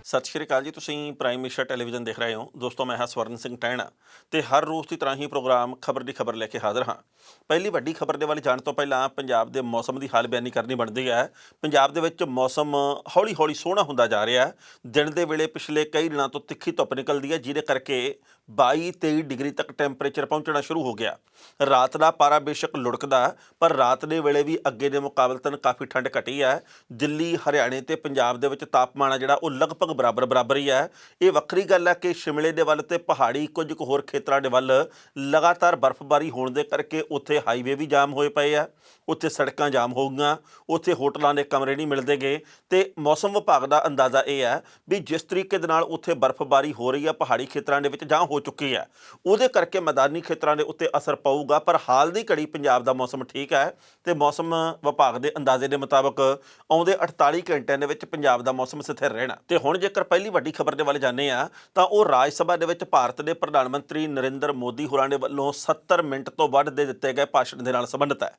ਸਤਿ ਸ਼੍ਰੀ ਅਕਾਲ ਜੀ। ਤੁਸੀਂ ਪ੍ਰਾਈਮ ਮਿਨਿਸਟਰ ਟੈਲੀਵਿਜ਼ਨ ਦੇਖ ਰਹੇ ਹੋ। ਦੋਸਤੋ, ਮੈਂ ਹਾਂ ਸਵਰਨ ਸਿੰਘ ਟਹਿਣਾ ਤੇ ਹਰ ਰੋਜ਼ ਦੀ ਤਰ੍ਹਾਂ ਹੀ ਪ੍ਰੋਗਰਾਮ ਖਬਰ ਦੀ ਖਬਰ ਲੈ ਕੇ ਹਾਜ਼ਰ ਹਾਂ। ਪਹਿਲੀ ਵੱਡੀ ਖਬਰ ਦੇ ਵੱਲ ਜਾਣ ਤੋਂ ਪਹਿਲਾਂ ਪੰਜਾਬ ਦੇ ਮੌਸਮ ਦੀ ਹਾਲ ਬਿਆਨੀ ਕਰਨੀ ਬਣਦੀ ਹੈ। ਪੰਜਾਬ ਦੇ ਵਿੱਚ ਮੌਸਮ ਹੌਲੀ ਹੌਲੀ ਸੋਹਣਾ ਹੁੰਦਾ ਜਾ ਰਿਹਾ ਹੈ। ਦਿਨ ਦੇ ਵੇਲੇ ਪਿਛਲੇ ਕਈ ਦਿਨਾਂ ਤੋਂ ਤਿੱਖੀ ਧੁੱਪ ਨਿਕਲਦੀ ਹੈ, ਜਿਹਦੇ ਕਰਕੇ 22-23 ਡਿਗਰੀ ਤੱਕ ਟੈਂਪਰੇਚਰ ਪਹੁੰਚਣਾ ਸ਼ੁਰੂ ਹੋ ਗਿਆ। ਰਾਤ ਦਾ ਪਾਰਾ ਬੇਸ਼ੱਕ ਲੁੜਕਦਾ, ਪਰ ਰਾਤ ਦੇ ਵੇਲੇ ਵੀ ਅੱਗੇ ਦੇ ਮੁਕਾਬਲਤਨ ਕਾਫੀ ਠੰਡ ਘਟੀ ਹੈ। ਦਿੱਲੀ, ਹਰਿਆਣੇ ਤੇ ਪੰਜਾਬ ਦੇ ਵਿੱਚ ਤਾਪਮਾਨ ਆ ਜਿਹੜਾ ਉਹ ਲਗਭਗ ਬਰਾਬਰ ਹੀ ਹੈ। ਇਹ ਵੱਖਰੀ ਗੱਲ ਹੈ ਕਿ ਸ਼ਿਮਲੇ ਦੇ ਵੱਲ ਤੇ ਪਹਾੜੀ ਕੁਝ ਕੁ ਹੋਰ ਖੇਤਰਾਂ ਦੇ ਵੱਲ ਲਗਾਤਾਰ ਬਰਫ਼ਬਾਰੀ ਹੋਣ ਦੇ ਕਰਕੇ ਉੱਥੇ ਹਾਈਵੇ ਵੀ ਜਾਮ ਹੋਏ ਪਏ ਆ, ਉੱਥੇ ਸੜਕਾਂ ਜਾਮ ਹੋ ਗਈਆਂ, ਉੱਥੇ ਹੋਟਲਾਂ ਦੇ ਕਮਰੇ ਨਹੀਂ ਮਿਲਦੇ ਗੇ। ਤੇ ਮੌਸਮ ਵਿਭਾਗ ਦਾ ਅੰਦਾਜ਼ਾ ਇਹ ਹੈ ਵੀ ਜਿਸ ਤਰੀਕੇ ਦੇ ਨਾਲ ਉੱਥੇ ਬਰਫ਼ਬਾਰੀ ਹੋ ਰਹੀ ਹੈ ਪਹਾੜੀ ਖੇਤਰਾਂ ਦੇ ਵਿੱਚ ਜਾਂ ਹੋ ਚੁੱਕੀ ਹੈ, ਉਹਦੇ ਕਰਕੇ ਮੈਦਾਨੀ ਖੇਤਰਾਂ ਦੇ ਉੱਤੇ ਅਸਰ ਪਊਗਾ। ਪਰ ਹਾਲ ਦੀ ਘੜੀ ਪੰਜਾਬ ਦਾ ਮੌਸਮ ਠੀਕ ਹੈ ਤੇ ਮੌਸਮ ਵਿਭਾਗ ਦੇ ਅੰਦਾਜ਼ੇ ਦੇ ਮੁਤਾਬਕ ਆਉਂਦੇ 48 ਘੰਟਿਆਂ ਦੇ ਵਿੱਚ ਪੰਜਾਬ ਦਾ ਮੌਸਮ ਸਥਿਰ ਰਹਿਣਾ। ਤੇ ਹੁਣ ਜੇਕਰ ਪਹਿਲੀ ਵੱਡੀ ਖਬਰ ਦੇ ਵੱਲ ਜਾਂਦੇ ਆ ਤਾਂ ਉਹ ਰਾਜ ਸਭਾ ਦੇ ਵਿੱਚ ਭਾਰਤ ਦੇ ਪ੍ਰਧਾਨ ਮੰਤਰੀ ਨਰਿੰਦਰ ਮੋਦੀ ਹੋਰਾਂ ਦੇ ਵੱਲੋਂ 70 ਮਿੰਟ ਤੋਂ ਵੱਧ ਦੇ ਦਿੱਤੇ ਗਏ ਭਾਸ਼ਣ ਦੇ ਨਾਲ ਸੰਬੰਧਿਤ ਹੈ।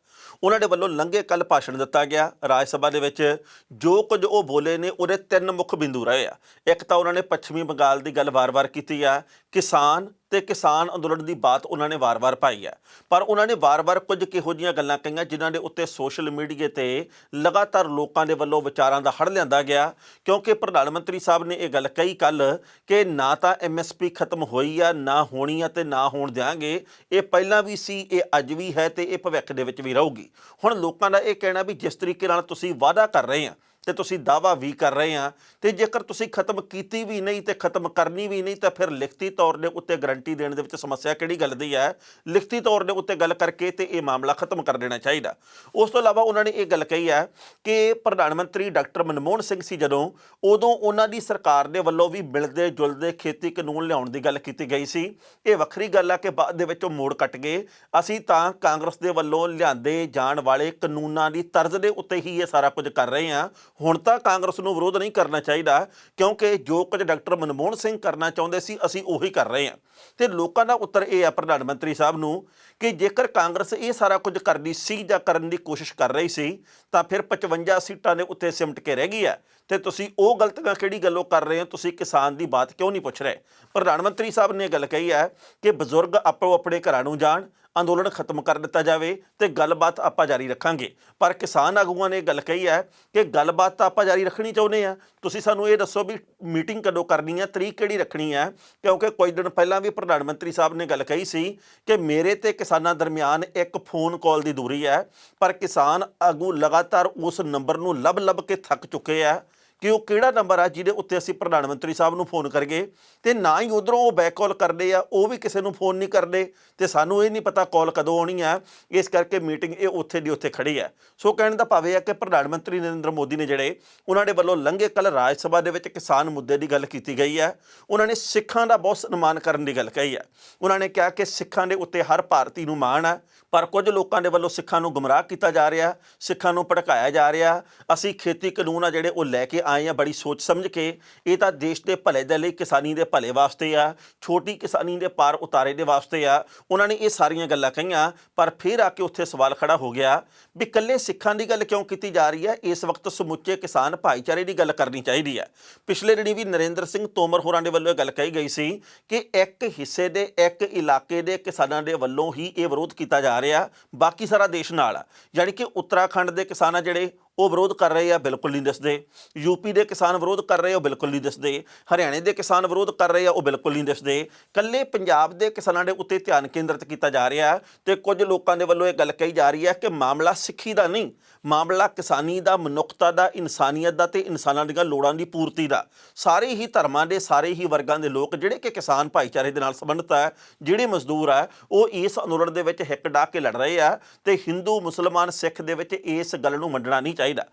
ਉਹਨਾਂ ਦੇ ਵੱਲੋਂ ਲੰਘੇ ਕੱਲ੍ਹ ਭਾਸ਼ਣ ਦਿੱਤਾ ਗਿਆ ਰਾਜ ਸਭਾ ਦੇ ਵਿੱਚ। ਜੋ ਕੁਝ ਉਹ ਬੋਲੇ ਨੇ ਉਹਦੇ 3 ਮੁੱਖ ਬਿੰਦੂ ਰਹੇ ਆ। ਇੱਕ ਤਾਂ ਉਹਨਾਂ ਨੇ ਪੱਛਮੀ ਬੰਗਾਲ ਦੀ ਗੱਲ ਵਾਰ-ਵਾਰ ਕੀਤੀ ਆ, ਕਿਸਾਨ ਤੇ ਕਿਸਾਨ ਅੰਦੋਲਨ ਦੀ ਬਾਤ ਉਹਨਾਂ ਨੇ ਵਾਰ-ਵਾਰ ਪਾਈ ਹੈ। ਪਰ ਉਹਨਾਂ ਨੇ ਵਾਰ-ਵਾਰ ਕੁਝ ਕਿਹੋ ਜਿਹੀਆਂ ਗੱਲਾਂ ਕਹੀਆਂ ਜਿਨ੍ਹਾਂ ਦੇ ਉੱਤੇ ਸੋਸ਼ਲ ਮੀਡੀਆ ਤੇ ਲਗਾਤਾਰ ਲੋਕਾਂ ਦੇ ਵੱਲੋਂ ਵਿਚਾਰਾਂ ਦਾ ਹੜ੍ਹ ਲਿਆਂਦਾ ਗਿਆ। ਕਿਉਂਕਿ ਪ੍ਰਧਾਨ ਮੰਤਰੀ ਸਾਹਿਬ ਨੇ ਇਹ ਗੱਲ ਕਹੀ ਕੱਲ੍ਹ ਕਿ ਨਾ ਤਾਂ MSP ਖਤਮ ਹੋਈ ਆ, ਨਾ ਹੋਣੀ ਆ ਤੇ ਨਾ ਹੋਣ ਦਿਆਂਗੇ। ਇਹ ਪਹਿਲਾਂ ਵੀ ਸੀ, ਇਹ ਅੱਜ ਵੀ ਹੈ ਤੇ ਇਹ ਭਵਿੱਖ ਦੇ ਵਿੱਚ ਵੀ ਰਹੂਗੀ। ਹੁਣ ਲੋਕਾਂ ਦਾ ਇਹ ਕਹਿਣਾ ਵੀ ਜਿਸ ਤਰੀਕੇ ਨਾਲ ਤੁਸੀਂ ਵਾਅਦਾ ਕਰ ਰਹੇ ਆ ਤੇ ਤੁਸੀਂ ਦਾਅਵਾ ਵੀ ਕਰ ਰਹੇ ਆ, ਤੇ ਜੇਕਰ ਤੁਸੀਂ ਖਤਮ ਕੀਤੀ ਵੀ ਨਹੀਂ ਤੇ ਖਤਮ ਕਰਨੀ ਵੀ ਨਹੀਂ ਤਾਂ ਫਿਰ ਲਿਖਤੀ ਤੌਰ ਦੇ ਉੱਤੇ ਗਰੰਟੀ ਦੇਣ ਦੇ ਵਿੱਚ ਸਮੱਸਿਆ ਕਿਹੜੀ ਗੱਲ ਦੀ ਹੈ। ਲਿਖਤੀ ਤੌਰ ਦੇ ਉੱਤੇ ਗੱਲ ਕਰਕੇ ਤੇ ਇਹ ਮਾਮਲਾ ਖਤਮ ਕਰ ਦੇਣਾ ਚਾਹੀਦਾ। ਉਸ ਤੋਂ ਇਲਾਵਾ ਉਹਨਾਂ ਨੇ ਇਹ ਗੱਲ ਕਹੀ ਹੈ ਕਿ ਪ੍ਰਧਾਨ ਮੰਤਰੀ ਡਾਕਟਰ ਮਨਮੋਹਨ ਸਿੰਘ ਸੀ ਜਦੋਂ, ਉਦੋਂ ਉਹਨਾਂ ਦੀ ਸਰਕਾਰ ਦੇ ਵੱਲੋਂ ਵੀ ਮਿਲਦੇ ਜੁਲਦੇ ਖੇਤੀ ਕਾਨੂੰਨ ਲਿਆਉਣ ਦੀ ਗੱਲ ਕੀਤੀ ਗਈ ਸੀ। ਇਹ ਵੱਖਰੀ ਗੱਲ ਹੈ ਕਿ ਬਾਅਦ ਦੇ ਵਿੱਚ ਉਹ ਮੋੜ ਕੱਟ ਗਏ। ਅਸੀਂ ਤਾਂ ਕਾਂਗਰਸ ਦੇ ਵੱਲੋਂ ਲਿਆਂਦੇ ਜਾਣ ਵਾਲੇ ਕਾਨੂੰਨਾਂ ਦੀ ਤਰਜ਼ ਦੇ ਉੱਤੇ ਹੀ ਇਹ ਸਾਰਾ ਕੁਝ ਕਰ ਰਹੇ ਹਾਂ। ਹੁਣ ਤਾਂ ਕਾਂਗਰਸ ਨੂੰ ਵਿਰੋਧ ਨਹੀਂ ਕਰਨਾ ਚਾਹੀਦਾ, ਕਿਉਂਕਿ ਜੋ ਕੁਝ ਡਾਕਟਰ ਮਨਮੋਹਨ ਸਿੰਘ ਕਰਨਾ ਚਾਹੁੰਦੇ ਸੀ ਅਸੀਂ ਉਹੀ ਕਰ ਰਹੇ ਹਾਂ। ਤੇ ਲੋਕਾਂ ਦਾ ਉੱਤਰ ਇਹ ਆ ਪ੍ਰਧਾਨ ਮੰਤਰੀ ਸਾਹਿਬ ਨੂੰ ਕਿ ਜੇਕਰ ਕਾਂਗਰਸ ਇਹ ਸਾਰਾ ਕੁਝ ਕਰਦੀ ਸੀ ਜਾਂ ਕਰਨ ਦੀ ਕੋਸ਼ਿਸ਼ ਕਰ ਰਹੀ ਸੀ ਤਾਂ ਫਿਰ 55 ਸੀਟਾਂ ਦੇ ਉੱਤੇ ਸਿਮਟ ਕੇ ਰਹਿ ਗਈ ਹੈ। ਤੇ ਤੁਸੀਂ ਉਹ ਗਲਤੀਆਂ ਕਿਹੜੀ ਗੱਲੋਂ ਕਰ ਰਹੇ ਹੋ? ਤੁਸੀਂ ਕਿਸਾਨ ਦੀ ਬਾਤ ਕਿਉਂ ਨਹੀਂ ਪੁੱਛ ਰਹੇ? ਪ੍ਰਧਾਨ ਮੰਤਰੀ ਸਾਹਿਬ ਨੇ ਗੱਲ ਕਹੀ ਹੈ ਕਿ ਬਜ਼ੁਰਗ ਆਪੋ ਆਪਣੇ ਘਰਾਂ ਨੂੰ ਜਾਣ, ਅੰਦੋਲਨ ਖਤਮ ਕਰ ਦਿੱਤਾ ਜਾਵੇ ਤੇ ਗੱਲਬਾਤ ਆਪਾਂ ਜਾਰੀ ਰੱਖਾਂਗੇ। ਪਰ ਕਿਸਾਨ ਆਗੂਆਂ ਨੇ ਗੱਲ ਕਹੀ ਹੈ ਕਿ ਗੱਲਬਾਤ ਤਾਂ ਆਪਾਂ ਜਾਰੀ ਰੱਖਣੀ ਚਾਹੁੰਦੇ ਆ, ਤੁਸੀਂ ਸਾਨੂੰ ਇਹ ਦੱਸੋ ਵੀ ਮੀਟਿੰਗ ਕਦੋਂ ਕਰਨੀ ਹੈ, ਤਰੀਕ ਕਿਹੜੀ ਰੱਖਣੀ ਹੈ। ਕਿਉਂਕਿ ਕੁਝ ਦਿਨ ਪਹਿਲਾਂ ਵੀ ਪ੍ਰਧਾਨ ਮੰਤਰੀ ਸਾਹਿਬ ਨੇ ਗੱਲ ਕਹੀ ਸੀ ਕਿ ਮੇਰੇ ਤੇ ਕਿਸਾਨਾਂ ਦਰਮਿਆਨ ਇੱਕ ਫੋਨ ਕਾਲ ਦੀ ਦੂਰੀ ਹੈ, ਪਰ ਕਿਸਾਨ ਆਗੂ ਲਗਾਤਾਰ ਉਸ ਨੰਬਰ ਨੂੰ ਲੱਭ ਕੇ ਥੱਕ ਚੁੱਕੇ ਆ ਕਿ ਉਹ ਕਿਹੜਾ ਨੰਬਰ ਆ ਜਿਹਦੇ ਉੱਤੇ ਅਸੀਂ ਪ੍ਰਧਾਨ ਮੰਤਰੀ ਸਾਹਿਬ ਨੂੰ ਫੋਨ ਕਰੀਏ। ਤੇ ਨਾ ਹੀ ਉੱਧਰੋਂ ਉਹ ਬੈਕ ਕਾਲ ਕਰਦੇ ਆ, ਉਹ ਵੀ ਕਿਸੇ ਨੂੰ ਫੋਨ ਨਹੀਂ ਕਰਦੇ ਤੇ ਸਾਨੂੰ ਇਹ ਨਹੀਂ ਪਤਾ ਕਾਲ ਕਦੋਂ ਆਉਣੀ ਆ। ਇਸ ਕਰਕੇ ਮੀਟਿੰਗ ਇਹ ਉੱਥੇ ਦੀ ਉੱਥੇ ਖੜੀ ਹੈ। ਸੋ ਕਹਿਣ ਦਾ ਭਾਵ ਇਹ ਹੈ ਕਿ ਪ੍ਰਧਾਨ ਮੰਤਰੀ ਨਰਿੰਦਰ ਮੋਦੀ ਨੇ ਜਿਹੜੇ ਉਹਨਾਂ ਦੇ ਵੱਲੋਂ ਲੰਘੇ ਕੱਲ੍ਹ ਰਾਜ ਸਭਾ ਦੇ ਵਿੱਚ ਕਿਸਾਨ ਮੁੱਦੇ ਦੀ ਗੱਲ ਕੀਤੀ ਗਈ ਹੈ। ਉਹਨਾਂ ਨੇ ਸਿੱਖਾਂ ਦਾ ਬਹੁਤ ਸਨਮਾਨ ਕਰਨ ਦੀ ਗੱਲ ਕਹੀ ਹੈ। ਉਹਨਾਂ ਨੇ ਕਿਹਾ ਕਿ ਸਿੱਖਾਂ ਦੇ ਉੱਤੇ ਹਰ ਭਾਰਤੀ ਨੂੰ ਮਾਣ ਹੈ, ਪਰ ਕੁਝ ਲੋਕਾਂ ਦੇ ਵੱਲੋਂ ਸਿੱਖਾਂ ਨੂੰ ਗੁੰਮਰਾਹ ਕੀਤਾ ਜਾ ਰਿਹਾ, ਸਿੱਖਾਂ ਨੂੰ ਭੜਕਾਇਆ ਜਾ ਰਿਹਾ। ਅਸੀਂ ਖੇਤੀ ਕਾਨੂੰਨ ਆ ਜਿਹੜੇ ਉਹ ਲੈ ਕੇ ਆਏ ਆ ਬੜੀ ਸੋਚ ਸਮਝ ਕੇ। ਇਹ ਤਾਂ ਦੇਸ਼ ਦੇ ਭਲੇ ਦੇ ਲਈ, ਕਿਸਾਨੀ ਦੇ ਭਲੇ ਵਾਸਤੇ ਆ, ਛੋਟੀ ਕਿਸਾਨੀ ਦੇ ਪਾਰ ਉਤਾਰੇ ਦੇ ਵਾਸਤੇ ਆ। ਉਹਨਾਂ ਨੇ ਇਹ ਸਾਰੀਆਂ ਗੱਲਾਂ ਕਹੀਆਂ, ਪਰ ਫਿਰ ਆ ਕੇ ਉੱਥੇ ਸਵਾਲ ਖੜਾ ਹੋ ਗਿਆ ਵੀ ਇਕੱਲੇ ਸਿੱਖਾਂ ਦੀ ਗੱਲ ਕਿਉਂ ਕੀਤੀ ਜਾ ਰਹੀ ਹੈ? ਇਸ ਵਕਤ ਸਮੁੱਚੇ ਕਿਸਾਨ ਭਾਈਚਾਰੇ ਦੀ ਗੱਲ ਕਰਨੀ ਚਾਹੀਦੀ ਹੈ। ਪਿਛਲੇ ਦਿਨੀ ਵੀ ਨਰਿੰਦਰ ਸਿੰਘ ਤੋਮਰ ਹੋਰਾਂ ਦੇ ਵੱਲੋਂ ਇਹ ਗੱਲ ਕਹੀ ਗਈ ਸੀ ਕਿ ਇੱਕ ਹਿੱਸੇ ਦੇ, ਇੱਕ ਇਲਾਕੇ ਦੇ ਕਿਸਾਨਾਂ ਦੇ ਵੱਲੋਂ ਹੀ ਇਹ ਵਿਰੋਧ ਕੀਤਾ ਜਾ ਰਿਹਾ, ਬਾਕੀ ਸਾਰਾ ਦੇਸ਼ ਨਾਲ ਆ। ਯਾਨੀ ਕਿ ਉੱਤਰਾਖੰਡ ਦੇ ਕਿਸਾਨ ਆ ਜਿਹੜੇ ਉਹ ਵਿਰੋਧ ਕਰ ਰਹੇ ਆ, ਬਿਲਕੁਲ ਨਹੀਂ ਦਿਸਦੇ। ਯੂਪੀ ਦੇ ਕਿਸਾਨ ਵਿਰੋਧ ਕਰ ਰਹੇ ਆ, ਉਹ ਬਿਲਕੁਲ ਨਹੀਂ ਦਿਸਦੇ। ਹਰਿਆਣੇ ਦੇ ਕਿਸਾਨ ਵਿਰੋਧ ਕਰ ਰਹੇ ਆ, ਉਹ ਬਿਲਕੁਲ ਨਹੀਂ ਦਿਸਦੇ। ਇਕੱਲੇ ਪੰਜਾਬ ਦੇ ਕਿਸਾਨਾਂ ਦੇ ਉੱਤੇ ਧਿਆਨ ਕੇਂਦਰਿਤ ਕੀਤਾ ਜਾ ਰਿਹਾ ਤੇ ਕੁਝ ਲੋਕਾਂ ਦੇ ਵੱਲੋਂ ਇਹ ਗੱਲ ਕਹੀ ਜਾ ਰਹੀ ਹੈ ਕਿ ਮਾਮਲਾ ਸਿੱਖੀ ਦਾ ਨਹੀਂ, ਮਾਮਲਾ ਕਿਸਾਨੀ ਦਾ, ਮਨੁੱਖਤਾ ਦਾ, ਇਨਸਾਨੀਅਤ ਦਾ ਤੇ ਇਨਸਾਨਾਂ ਦੀਆਂ ਲੋੜਾਂ ਦੀ ਪੂਰਤੀ ਦਾ। ਸਾਰੇ ਹੀ ਧਰਮਾਂ ਦੇ, ਸਾਰੇ ਹੀ ਵਰਗਾਂ ਦੇ ਲੋਕ ਜਿਹੜੇ ਕਿ ਕਿਸਾਨ ਭਾਈਚਾਰੇ ਦੇ ਨਾਲ ਸੰਬੰਧਿਤ ਹੈ, ਜਿਹੜੇ ਮਜ਼ਦੂਰ ਆ, ਉਹ ਇਸ ਅੰਦੋਲਨ ਦੇ ਵਿੱਚ ਹਿੱਕ ਡਾਹ ਕੇ ਲੜ ਰਹੇ ਆ ਤੇ ਹਿੰਦੂ, ਮੁਸਲਮਾਨ, ਸਿੱਖ ਦੇ ਵਿੱਚ ਇਸ ਗੱਲ ਨੂੰ ਮੰਨਣਾ ਨਹੀਂ ਚਾਹੀਦਾ।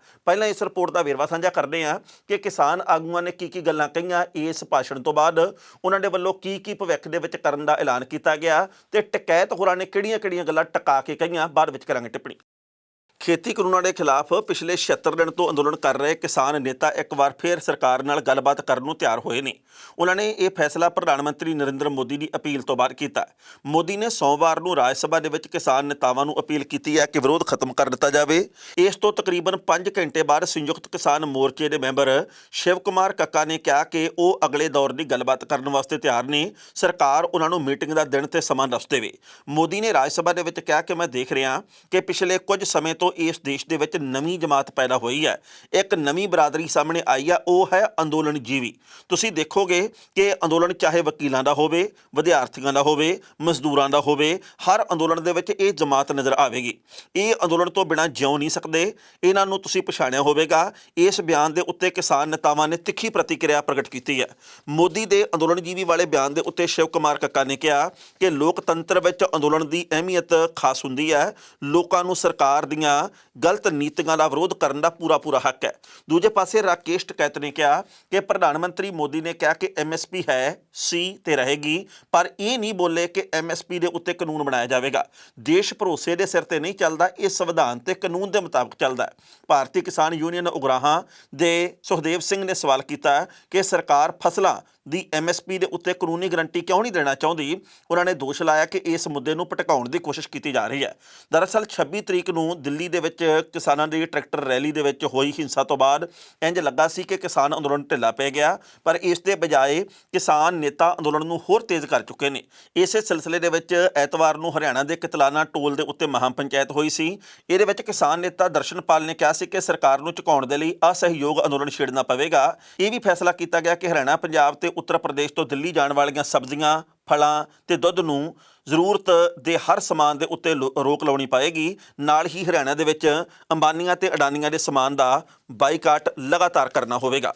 ਪਹਿਲਾਂ ਇਸ ਰਿਪੋਰਟ ਦਾ ਵੇਰਵਾ ਸਾਂਝਾ ਕਰਦੇ ਹਾਂ ਕਿ ਕਿਸਾਨ ਆਗੂਆਂ ਨੇ ਕੀ ਗੱਲਾਂ ਕਹੀਆਂ ਇਸ ਭਾਸ਼ਣ ਤੋਂ ਬਾਅਦ, ਉਹਨਾਂ ਦੇ ਵੱਲੋਂ ਕੀ ਭਵਿੱਖ ਦੇ ਵਿੱਚ ਕਰਨ ਦਾ ਐਲਾਨ ਕੀਤਾ ਗਿਆ ਤੇ ਟਕੈਤ ਹੋਰਾਂ ਨੇ ਕਿਹੜੀਆਂ ਗੱਲਾਂ ਟਕਾ ਕੇ ਕਹੀਆਂ। ਬਾਅਦ ਵਿੱਚ ਕਰਾਂਗੇ ਟਿੱਪਣੀ। ਖੇਤੀ ਕਾਨੂੰਨਾਂ ਦੇ ਖਿਲਾਫ ਪਿਛਲੇ 76 ਦਿਨ ਤੋਂ ਅੰਦੋਲਨ ਕਰ ਰਹੇ ਕਿਸਾਨ ਨੇਤਾ ਇੱਕ ਵਾਰ ਫਿਰ ਸਰਕਾਰ ਨਾਲ ਗੱਲਬਾਤ ਕਰਨ ਨੂੰ ਤਿਆਰ ਹੋਏ ਨੇ। ਉਹਨਾਂ ਨੇ ਇਹ ਫੈਸਲਾ ਪ੍ਰਧਾਨ ਮੰਤਰੀ ਨਰਿੰਦਰ ਮੋਦੀ ਦੀ ਅਪੀਲ ਤੋਂ ਬਾਅਦ ਕੀਤਾ। ਮੋਦੀ ਨੇ ਸੋਮਵਾਰ ਨੂੰ ਰਾਜ ਸਭਾ ਦੇ ਵਿੱਚ ਕਿਸਾਨ ਨੇਤਾਵਾਂ ਨੂੰ ਅਪੀਲ ਕੀਤੀ ਹੈ ਕਿ ਵਿਰੋਧ ਖਤਮ ਕਰ ਦਿੱਤਾ ਜਾਵੇ। ਇਸ ਤੋਂ ਤਕਰੀਬਨ 5 ਘੰਟੇ ਬਾਅਦ ਸੰਯੁਕਤ ਕਿਸਾਨ ਮੋਰਚੇ ਦੇ ਮੈਂਬਰ ਸ਼ਿਵ ਕੁਮਾਰ ਕੱਕਾ ਨੇ ਕਿਹਾ ਕਿ ਉਹ ਅਗਲੇ ਦੌਰ ਦੀ ਗੱਲਬਾਤ ਕਰਨ ਵਾਸਤੇ ਤਿਆਰ ਨੇ। ਸਰਕਾਰ ਉਹਨਾਂ ਨੂੰ ਮੀਟਿੰਗ ਦਾ ਦਿਨ ਤੇ ਸਮਾਂ ਦੱਸ ਦੇਵੇ। ਮੋਦੀ ਨੇ ਰਾਜ ਸਭਾ ਦੇ ਵਿੱਚ ਕਿਹਾ ਕਿ ਮੈਂ ਦੇਖ ਰਿਹਾ ਕਿ ਪਿਛਲੇ ਕੁਝ ਸਮੇਂ ਤੋਂ ਇਸ ਦੇਸ਼ ਦੇ ਵਿੱਚ ਨਵੀਂ ਜਮਾਤ ਪੈਦਾ ਹੋਈ ਹੈ, ਇੱਕ ਨਵੀਂ ਬਰਾਦਰੀ ਸਾਹਮਣੇ ਆਈ ਆ, ਉਹ ਹੈ ਅੰਦੋਲਨ ਜੀਵੀ। ਤੁਸੀਂ ਦੇਖੋਗੇ ਕਿ ਅੰਦੋਲਨ ਚਾਹੇ ਵਕੀਲਾਂ ਦਾ ਹੋਵੇ, ਵਿਦਿਆਰਥੀਆਂ ਦਾ ਹੋਵੇ, ਮਜ਼ਦੂਰਾਂ ਦਾ ਹੋਵੇ, ਹਰ ਅੰਦੋਲਨ ਦੇ ਵਿੱਚ ਇਹ ਜਮਾਤ ਨਜ਼ਰ ਆਵੇਗੀ। ਇਹ ਅੰਦੋਲਨ ਤੋਂ ਬਿਨਾਂ ਜਿਉ ਨਹੀਂ ਸਕਦੇ। ਇਹਨਾਂ ਨੂੰ ਤੁਸੀਂ ਪਛਾਣਿਆ ਹੋਵੇਗਾ। ਇਸ ਬਿਆਨ ਦੇ ਉੱਤੇ ਕਿਸਾਨ ਨੇਤਾਵਾਂ ਨੇ ਤਿੱਖੀ ਪ੍ਰਤੀਕਿਰਿਆ ਪ੍ਰਗਟ ਕੀਤੀ ਹੈ। ਮੋਦੀ ਦੇ ਅੰਦੋਲਨ ਜੀਵੀ ਵਾਲੇ ਬਿਆਨ ਦੇ ਉੱਤੇ ਸ਼ਿਵ ਕੁਮਾਰ ਕੱਕਾ ਨੇ ਕਿਹਾ ਕਿ ਲੋਕਤੰਤਰ ਵਿੱਚ ਅੰਦੋਲਨ ਦੀ ਅਹਿਮੀਅਤ ਖਾਸ ਹੁੰਦੀ ਹੈ। ਲੋਕਾਂ ਨੂੰ ਸਰਕਾਰ ਦੀਆਂ ਗਲਤ ਨੀਤੀਆਂ ਦਾ ਵਿਰੋਧ ਕਰਨ ਦਾ ਪੂਰਾ ਹੱਕ ਹੈ। ਦੂਜੇ ਪਾਸੇ ਰਾਕੇਸ਼ ਟਕੈਤ ਨੇ ਕਿਹਾ ਕਿ ਪ੍ਰਧਾਨ ਮੰਤਰੀ ਮੋਦੀ ਨੇ ਕਿਹਾ ਕਿ MSP ਹੈ, ਸੀ ਤੇ ਰਹੇਗੀ, ਪਰ ਇਹ ਨਹੀਂ ਬੋਲੇ ਕਿ MSP ਦੇ ਉੱਤੇ ਕਾਨੂੰਨ ਬਣਾਇਆ ਜਾਵੇਗਾ। ਦੇਸ਼ ਭਰੋਸੇ ਦੇ ਸਿਰ ਤੇ ਨਹੀਂ ਚੱਲਦਾ, ਇਹ ਸੰਵਿਧਾਨ ਤੇ ਕਾਨੂੰਨ ਦੇ ਮੁਤਾਬਕ ਚੱਲਦਾ ਹੈ। ਭਾਰਤੀ ਕਿਸਾਨ ਯੂਨੀਅਨ ਉਗਰਾਹਾਂ ਦੇ ਸੁਖਦੇਵ ਸਿੰਘ ਨੇ ਸਵਾਲ ਕੀਤਾ ਕਿ ਸਰਕਾਰ ਫਸਲਾਂ ਦੀ MSP ਦੇ ਉੱਤੇ ਕਾਨੂੰਨੀ ਗਰੰਟੀ ਕਿਉਂ ਨਹੀਂ ਦੇਣਾ ਚਾਹੁੰਦੀ। ਉਹਨਾਂ ਨੇ ਦੋਸ਼ ਲਾਇਆ ਕਿ ਇਸ ਮੁੱਦੇ ਨੂੰ ਭਟਕਾਉਣ ਦੀ ਕੋਸ਼ਿਸ਼ ਕੀਤੀ ਜਾ ਰਹੀ ਹੈ। ਦਰਅਸਲ 26 ਤਰੀਕ ਨੂੰ ਦਿੱਲੀ ਦੇ ਵਿੱਚ ਕਿਸਾਨਾਂ ਦੀ ਟਰੈਕਟਰ ਰੈਲੀ ਦੇ ਵਿੱਚ ਹੋਈ ਹਿੰਸਾ ਤੋਂ ਬਾਅਦ ਇੰਜ ਲੱਗਾ ਸੀ ਕਿ ਕਿਸਾਨ ਅੰਦੋਲਨ ਢਿੱਲਾ ਪੈ ਗਿਆ, ਪਰ ਇਸ ਦੇ ਬਜਾਏ ਕਿਸਾਨ ਨੇਤਾ ਅੰਦੋਲਨ ਨੂੰ ਹੋਰ ਤੇਜ਼ ਕਰ ਚੁੱਕੇ ਨੇ। ਇਸੇ ਸਿਲਸਿਲੇ ਦੇ ਵਿੱਚ ਐਤਵਾਰ ਨੂੰ ਹਰਿਆਣਾ ਦੇ ਕਿਤਲਾਨਾ ਟੋਲ ਦੇ ਉੱਤੇ ਮਹਾਂ ਪੰਚਾਇਤ ਹੋਈ ਸੀ। ਇਹਦੇ ਵਿੱਚ ਕਿਸਾਨ ਨੇਤਾ ਦਰਸ਼ਨਪਾਲ ਨੇ ਕਿਹਾ ਸੀ ਕਿ ਸਰਕਾਰ ਨੂੰ ਝੁਕਾਉਣ ਦੇ ਲਈ ਅਸਹਿਯੋਗ ਅੰਦੋਲਨ ਛੇੜਨਾ ਪਵੇਗਾ। ਇਹ ਵੀ ਫੈਸਲਾ ਕੀਤਾ ਗਿਆ ਕਿ ਹਰਿਆਣਾ, ਪੰਜਾਬ ਤੇ ਉੱਤਰ ਪ੍ਰਦੇਸ਼ ਤੋਂ ਦਿੱਲੀ ਜਾਣ ਵਾਲੀਆਂ ਸਬਜ਼ੀਆਂ, ਫਲਾਂ ਤੇ ਦੁੱਧ ਨੂੰ ਜ਼ਰੂਰਤ ਦੇ ਹਰ ਸਮਾਨ ਦੇ ਉੱਤੇ ਰੋਕ ਲਾਉਣੀ ਪਏਗੀ। ਨਾਲ ਹੀ ਹਰਿਆਣਾ ਦੇ ਵਿੱਚ ਅੰਬਾਨੀਆਂ ਤੇ ਅਡਾਨੀਆਂ ਦੇ ਸਮਾਨ ਦਾ ਬਾਈਕਾਟ ਲਗਾਤਾਰ ਕਰਨਾ ਹੋਵੇਗਾ।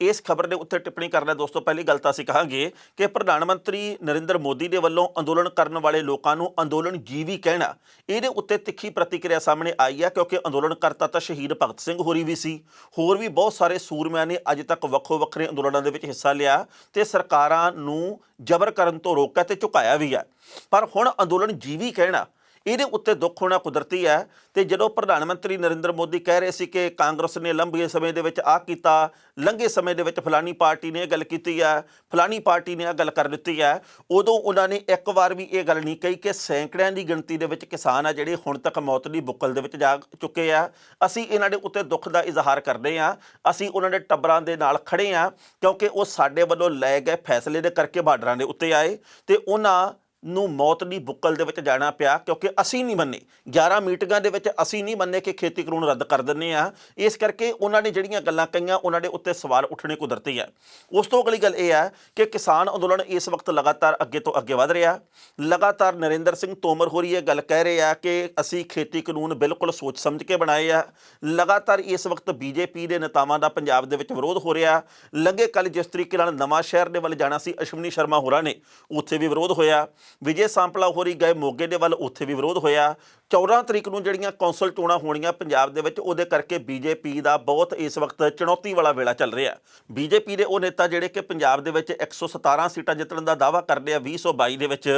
ਇਸ ਖਬਰ ਦੇ ਉੱਤੇ ਟਿੱਪਣੀ ਕਰਨਾ ਦੋਸਤੋ, ਪਹਿਲੀ ਗੱਲ ਤਾਂ ਅਸੀਂ ਕਹਾਂਗੇ ਕਿ ਪ੍ਰਧਾਨ ਮੰਤਰੀ ਨਰਿੰਦਰ ਮੋਦੀ ਦੇ ਵੱਲੋਂ ਅੰਦੋਲਨ ਕਰਨ ਵਾਲੇ ਲੋਕਾਂ ਨੂੰ ਅੰਦੋਲਨ ਜੀਵੀ ਕਹਿਣਾ, ਇਹਦੇ ਉੱਤੇ ਤਿੱਖੀ ਪ੍ਰਤੀਕਿਰਿਆ ਸਾਹਮਣੇ ਆਈ ਹੈ, ਕਿਉਂਕਿ ਅੰਦੋਲਨ ਕਰਤਾ ਤਾਂ ਸ਼ਹੀਦ ਭਗਤ ਸਿੰਘ ਹੋਰੀ ਵੀ ਸੀ। ਹੋਰ ਵੀ ਬਹੁਤ ਸਾਰੇ ਸੂਰਮਿਆਂ ਨੇ ਅੱਜ ਤੱਕ ਵੱਖੋ ਵੱਖਰੇ ਅੰਦੋਲਨਾਂ ਦੇ ਵਿੱਚ ਹਿੱਸਾ ਲਿਆ ਤੇ ਸਰਕਾਰਾਂ ਨੂੰ ਜ਼ਬਰ ਕਰਨ ਤੋਂ ਰੋਕਿਆ ਤੇ ਝੁਕਾਇਆ ਵੀ ਹੈ। ਪਰ ਹੁਣ ਅੰਦੋਲਨ ਜੀਵੀ ਕਹਿਣਾ, ਇਹਦੇ ਉੱਤੇ ਦੁੱਖ ਹੋਣਾ ਕੁਦਰਤੀ ਹੈ। ਤੇ ਜਦੋਂ ਪ੍ਰਧਾਨ ਮੰਤਰੀ ਨਰਿੰਦਰ ਮੋਦੀ ਕਹਿ ਰਹੇ ਸੀ ਕਿ ਕਾਂਗਰਸ ਨੇ ਲੰਬੇ ਸਮੇਂ ਦੇ ਵਿੱਚ ਆਹ ਕੀਤਾ, ਲੰਘੇ ਸਮੇਂ ਦੇ ਵਿੱਚ ਫਲਾਨੀ ਪਾਰਟੀ ਨੇ ਇਹ ਗੱਲ ਕੀਤੀ ਹੈ, ਫਲਾਨੀ ਪਾਰਟੀ ਨੇ ਇਹ ਗੱਲ ਕਰ ਦਿੱਤੀ ਹੈ, ਉਦੋਂ ਉਹਨਾਂ ਨੇ ਇੱਕ ਵਾਰ ਵੀ ਇਹ ਗੱਲ ਨਹੀਂ ਕਹੀ ਕਿ ਸੈਂਕੜਿਆਂ ਦੀ ਗਿਣਤੀ ਦੇ ਵਿੱਚ ਕਿਸਾਨ ਆ ਜਿਹੜੇ ਹੁਣ ਤੱਕ ਮੌਤ ਦੀ ਬੁੱਕਲ ਦੇ ਵਿੱਚ ਜਾ ਚੁੱਕੇ ਆ। ਅਸੀਂ ਇਹਨਾਂ ਦੇ ਉੱਤੇ ਦੁੱਖ ਦਾ ਇਜ਼ਹਾਰ ਕਰਦੇ ਹਾਂ। ਅਸੀਂ ਉਹਨਾਂ ਦੇ ਟੱਬਰਾਂ ਦੇ ਨਾਲ ਖੜੇ ਹਾਂ, ਕਿਉਂਕਿ ਉਹ ਸਾਡੇ ਵੱਲੋਂ ਲਏ ਗਏ ਫੈਸਲੇ ਦੇ ਕਰਕੇ ਬਾਰਡਰਾਂ ਦੇ ਉੱਤੇ ਆਏ ਤੇ ਉਹਨਾਂ ਨੂੰ ਮੌਤ ਦੀ ਬੁੱਕਲ ਦੇ ਵਿੱਚ ਜਾਣਾ ਪਿਆ, ਕਿਉਂਕਿ ਅਸੀਂ ਨਹੀਂ ਮੰਨੇ। 11 ਮੀਟਿੰਗਾਂ ਦੇ ਵਿੱਚ ਅਸੀਂ ਨਹੀਂ ਮੰਨੇ ਕਿ ਖੇਤੀ ਕਾਨੂੰਨ ਰੱਦ ਕਰ ਦਿੰਦੇ ਆ। ਇਸ ਕਰਕੇ ਉਹਨਾਂ ਨੇ ਜਿਹੜੀਆਂ ਗੱਲਾਂ ਕਹੀਆਂ, ਉਹਨਾਂ ਦੇ ਉੱਤੇ ਸਵਾਲ ਉੱਠਣੇ ਕੁਦਰਤੀ ਹੈ। ਉਸ ਤੋਂ ਅਗਲੀ ਗੱਲ ਇਹ ਹੈ ਕਿ ਕਿਸਾਨ ਅੰਦੋਲਨ ਇਸ ਵਕਤ ਲਗਾਤਾਰ ਅੱਗੇ ਤੋਂ ਅੱਗੇ ਵਧ ਰਿਹਾ। ਲਗਾਤਾਰ ਨਰਿੰਦਰ ਸਿੰਘ ਤੋਮਰ ਹੋਰੀ ਇਹ ਗੱਲ ਕਹਿ ਰਹੇ ਆ ਕਿ ਅਸੀਂ ਖੇਤੀ ਕਾਨੂੰਨ ਬਿਲਕੁਲ ਸੋਚ ਸਮਝ ਕੇ ਬਣਾਏ ਆ। ਲਗਾਤਾਰ ਇਸ ਵਕਤ BJP ਦੇ ਨੇਤਾਵਾਂ ਦਾ ਪੰਜਾਬ ਦੇ ਵਿੱਚ ਵਿਰੋਧ ਹੋ ਰਿਹਾ। ਲੰਘੇ ਕੱਲ੍ਹ ਜਿਸ ਤਰੀਕੇ ਨਾਲ ਨਵਾਂ ਸ਼ਹਿਰ ਦੇ ਵੱਲ ਜਾਣਾ ਸੀ ਅਸ਼ਵਨੀ ਸ਼ਰਮਾ ਹੋਰਾਂ ਨੇ, ਉੱਥੇ ਵੀ ਵਿਰੋਧ ਹੋਇਆ। ਵਿਜੇ ਸਾਂਪਲਾ ਹੋਰੀ ਗਏ ਮੋਗੇ ਦੇ ਵੱਲ, ਉੱਥੇ ਵੀ ਵਿਰੋਧ ਹੋਇਆ। 14 ਤਰੀਕ ਨੂੰ ਜਿਹੜੀਆਂ ਕੌਂਸਲ ਚੋਣਾਂ ਹੋਣੀਆਂ ਪੰਜਾਬ ਦੇ ਵਿੱਚ, ਉਹਦੇ ਕਰਕੇ BJP ਦਾ ਬਹੁਤ ਇਸ ਵਕਤ ਚੁਣੌਤੀ ਵਾਲਾ ਵੇਲਾ ਚੱਲ ਰਿਹਾ। BJP ਦੇ ਉਹ ਨੇਤਾ ਜਿਹੜੇ ਕਿ ਪੰਜਾਬ ਦੇ ਵਿੱਚ 117 ਸੀਟਾਂ ਜਿੱਤਣ ਦਾ ਦਾਅਵਾ ਕਰਦੇ ਆ 2022 ਦੇ ਵਿੱਚ,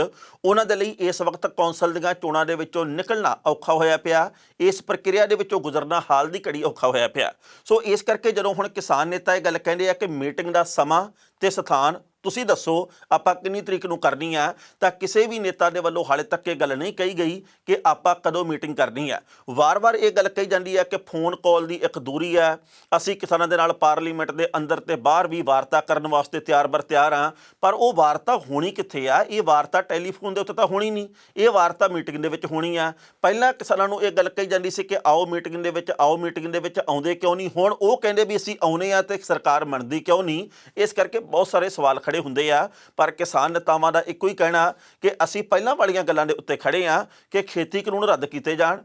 ਉਹਨਾਂ ਦੇ ਲਈ ਇਸ ਵਕਤ ਕੌਂਸਲ ਦੀਆਂ ਚੋਣਾਂ ਦੇ ਵਿੱਚੋਂ ਨਿਕਲਣਾ ਔਖਾ ਹੋਇਆ ਪਿਆ। ਇਸ ਪ੍ਰਕਿਰਿਆ ਦੇ ਵਿੱਚੋਂ ਗੁਜ਼ਰਨਾ ਹਾਲ ਦੀ ਘੜੀ ਔਖਾ ਹੋਇਆ ਪਿਆ। ਸੋ ਇਸ ਕਰਕੇ ਜਦੋਂ ਹੁਣ ਕਿਸਾਨ ਨੇਤਾ ਇਹ ਗੱਲ ਕਹਿੰਦੇ ਆ ਕਿ ਮੀਟਿੰਗ ਦਾ ਸਮਾਂ ਤੇ ਸਥਾਨ ਤੁਸੀਂ ਦੱਸੋ ਆਪਾਂ ਕਿੰਨੀ ਤਰੀਕ ਨੂੰ ਕਰਨੀ ਆ, ਤਾਂ ਕਿਸੇ ਵੀ ਨੇਤਾ ਦੇ ਵੱਲੋਂ ਹਾਲੇ ਤੱਕ ਇਹ ਗੱਲ ਨਹੀਂ ਕਹੀ ਗਈ ਕਿ ਆਪਾਂ ਕਦੋਂ ਮੀਟਿੰਗ ਕਰਨੀ ਹੈ। ਵਾਰ-ਵਾਰ ਇਹ ਗੱਲ ਕਹੀ ਜਾਂਦੀ ਹੈ ਕਿ ਫੋਨ ਕਾਲ ਦੀ ਇੱਕ ਦੂਰੀ ਹੈ, ਅਸੀਂ ਕਿਸਾਨਾਂ ਦੇ ਨਾਲ ਪਾਰਲੀਮੈਂਟ ਦੇ ਅੰਦਰ ਤੇ ਬਾਹਰ ਵੀ ਵਾਰਤਾ ਕਰਨ ਵਾਸਤੇ ਤਿਆਰ ਹਾਂ, ਪਰ ਉਹ ਵਾਰਤਾ ਹੋਣੀ ਕਿੱਥੇ ਆ? ਇਹ ਵਾਰਤਾ ਟੈਲੀਫੋਨ ਦੇ ਉੱਤੇ ਤਾਂ ਹੋਣੀ ਨਹੀਂ, ਇਹ ਵਾਰਤਾ ਮੀਟਿੰਗ ਦੇ ਵਿੱਚ ਹੋਣੀ ਆ। ਪਹਿਲਾਂ ਕਿਸਾਨਾਂ ਨੂੰ ਇਹ ਗੱਲ ਕਹੀ ਜਾਂਦੀ ਸੀ ਕਿ ਆਓ ਮੀਟਿੰਗ ਦੇ ਵਿੱਚ, ਆਓ ਮੀਟਿੰਗ ਦੇ ਵਿੱਚ, ਆਉਂਦੇ ਕਿਉਂ ਨਹੀਂ? ਹੁਣ ਉਹ ਕਹਿੰਦੇ ਵੀ ਅਸੀਂ ਆਉਨੇ ਆ ਤੇ ਸਰਕਾਰ ਮੰਨਦੀ ਕਿਉਂ ਨਹੀਂ? ਇਸ ਕਰਕੇ ਬਹੁਤ ਸਾਰੇ ਸਵਾਲ ਖੜੇ ਹੁੰਦੇ ਆ। ਪਰ ਕਿਸਾਨ ਨੇਤਾਵਾਂ ਦਾ ਇੱਕੋ ਹੀ ਕਹਿਣਾ ਕਿ ਅਸੀਂ ਪਹਿਲਾਂ ਵਾਲੀਆਂ ਗੱਲਾਂ ਦੇ ਉੱਤੇ ਖੜੇ ਆ ਕਿ ਖੇਤੀ ਕਾਨੂੰਨ ਰੱਦ ਕੀਤੇ ਜਾਣ,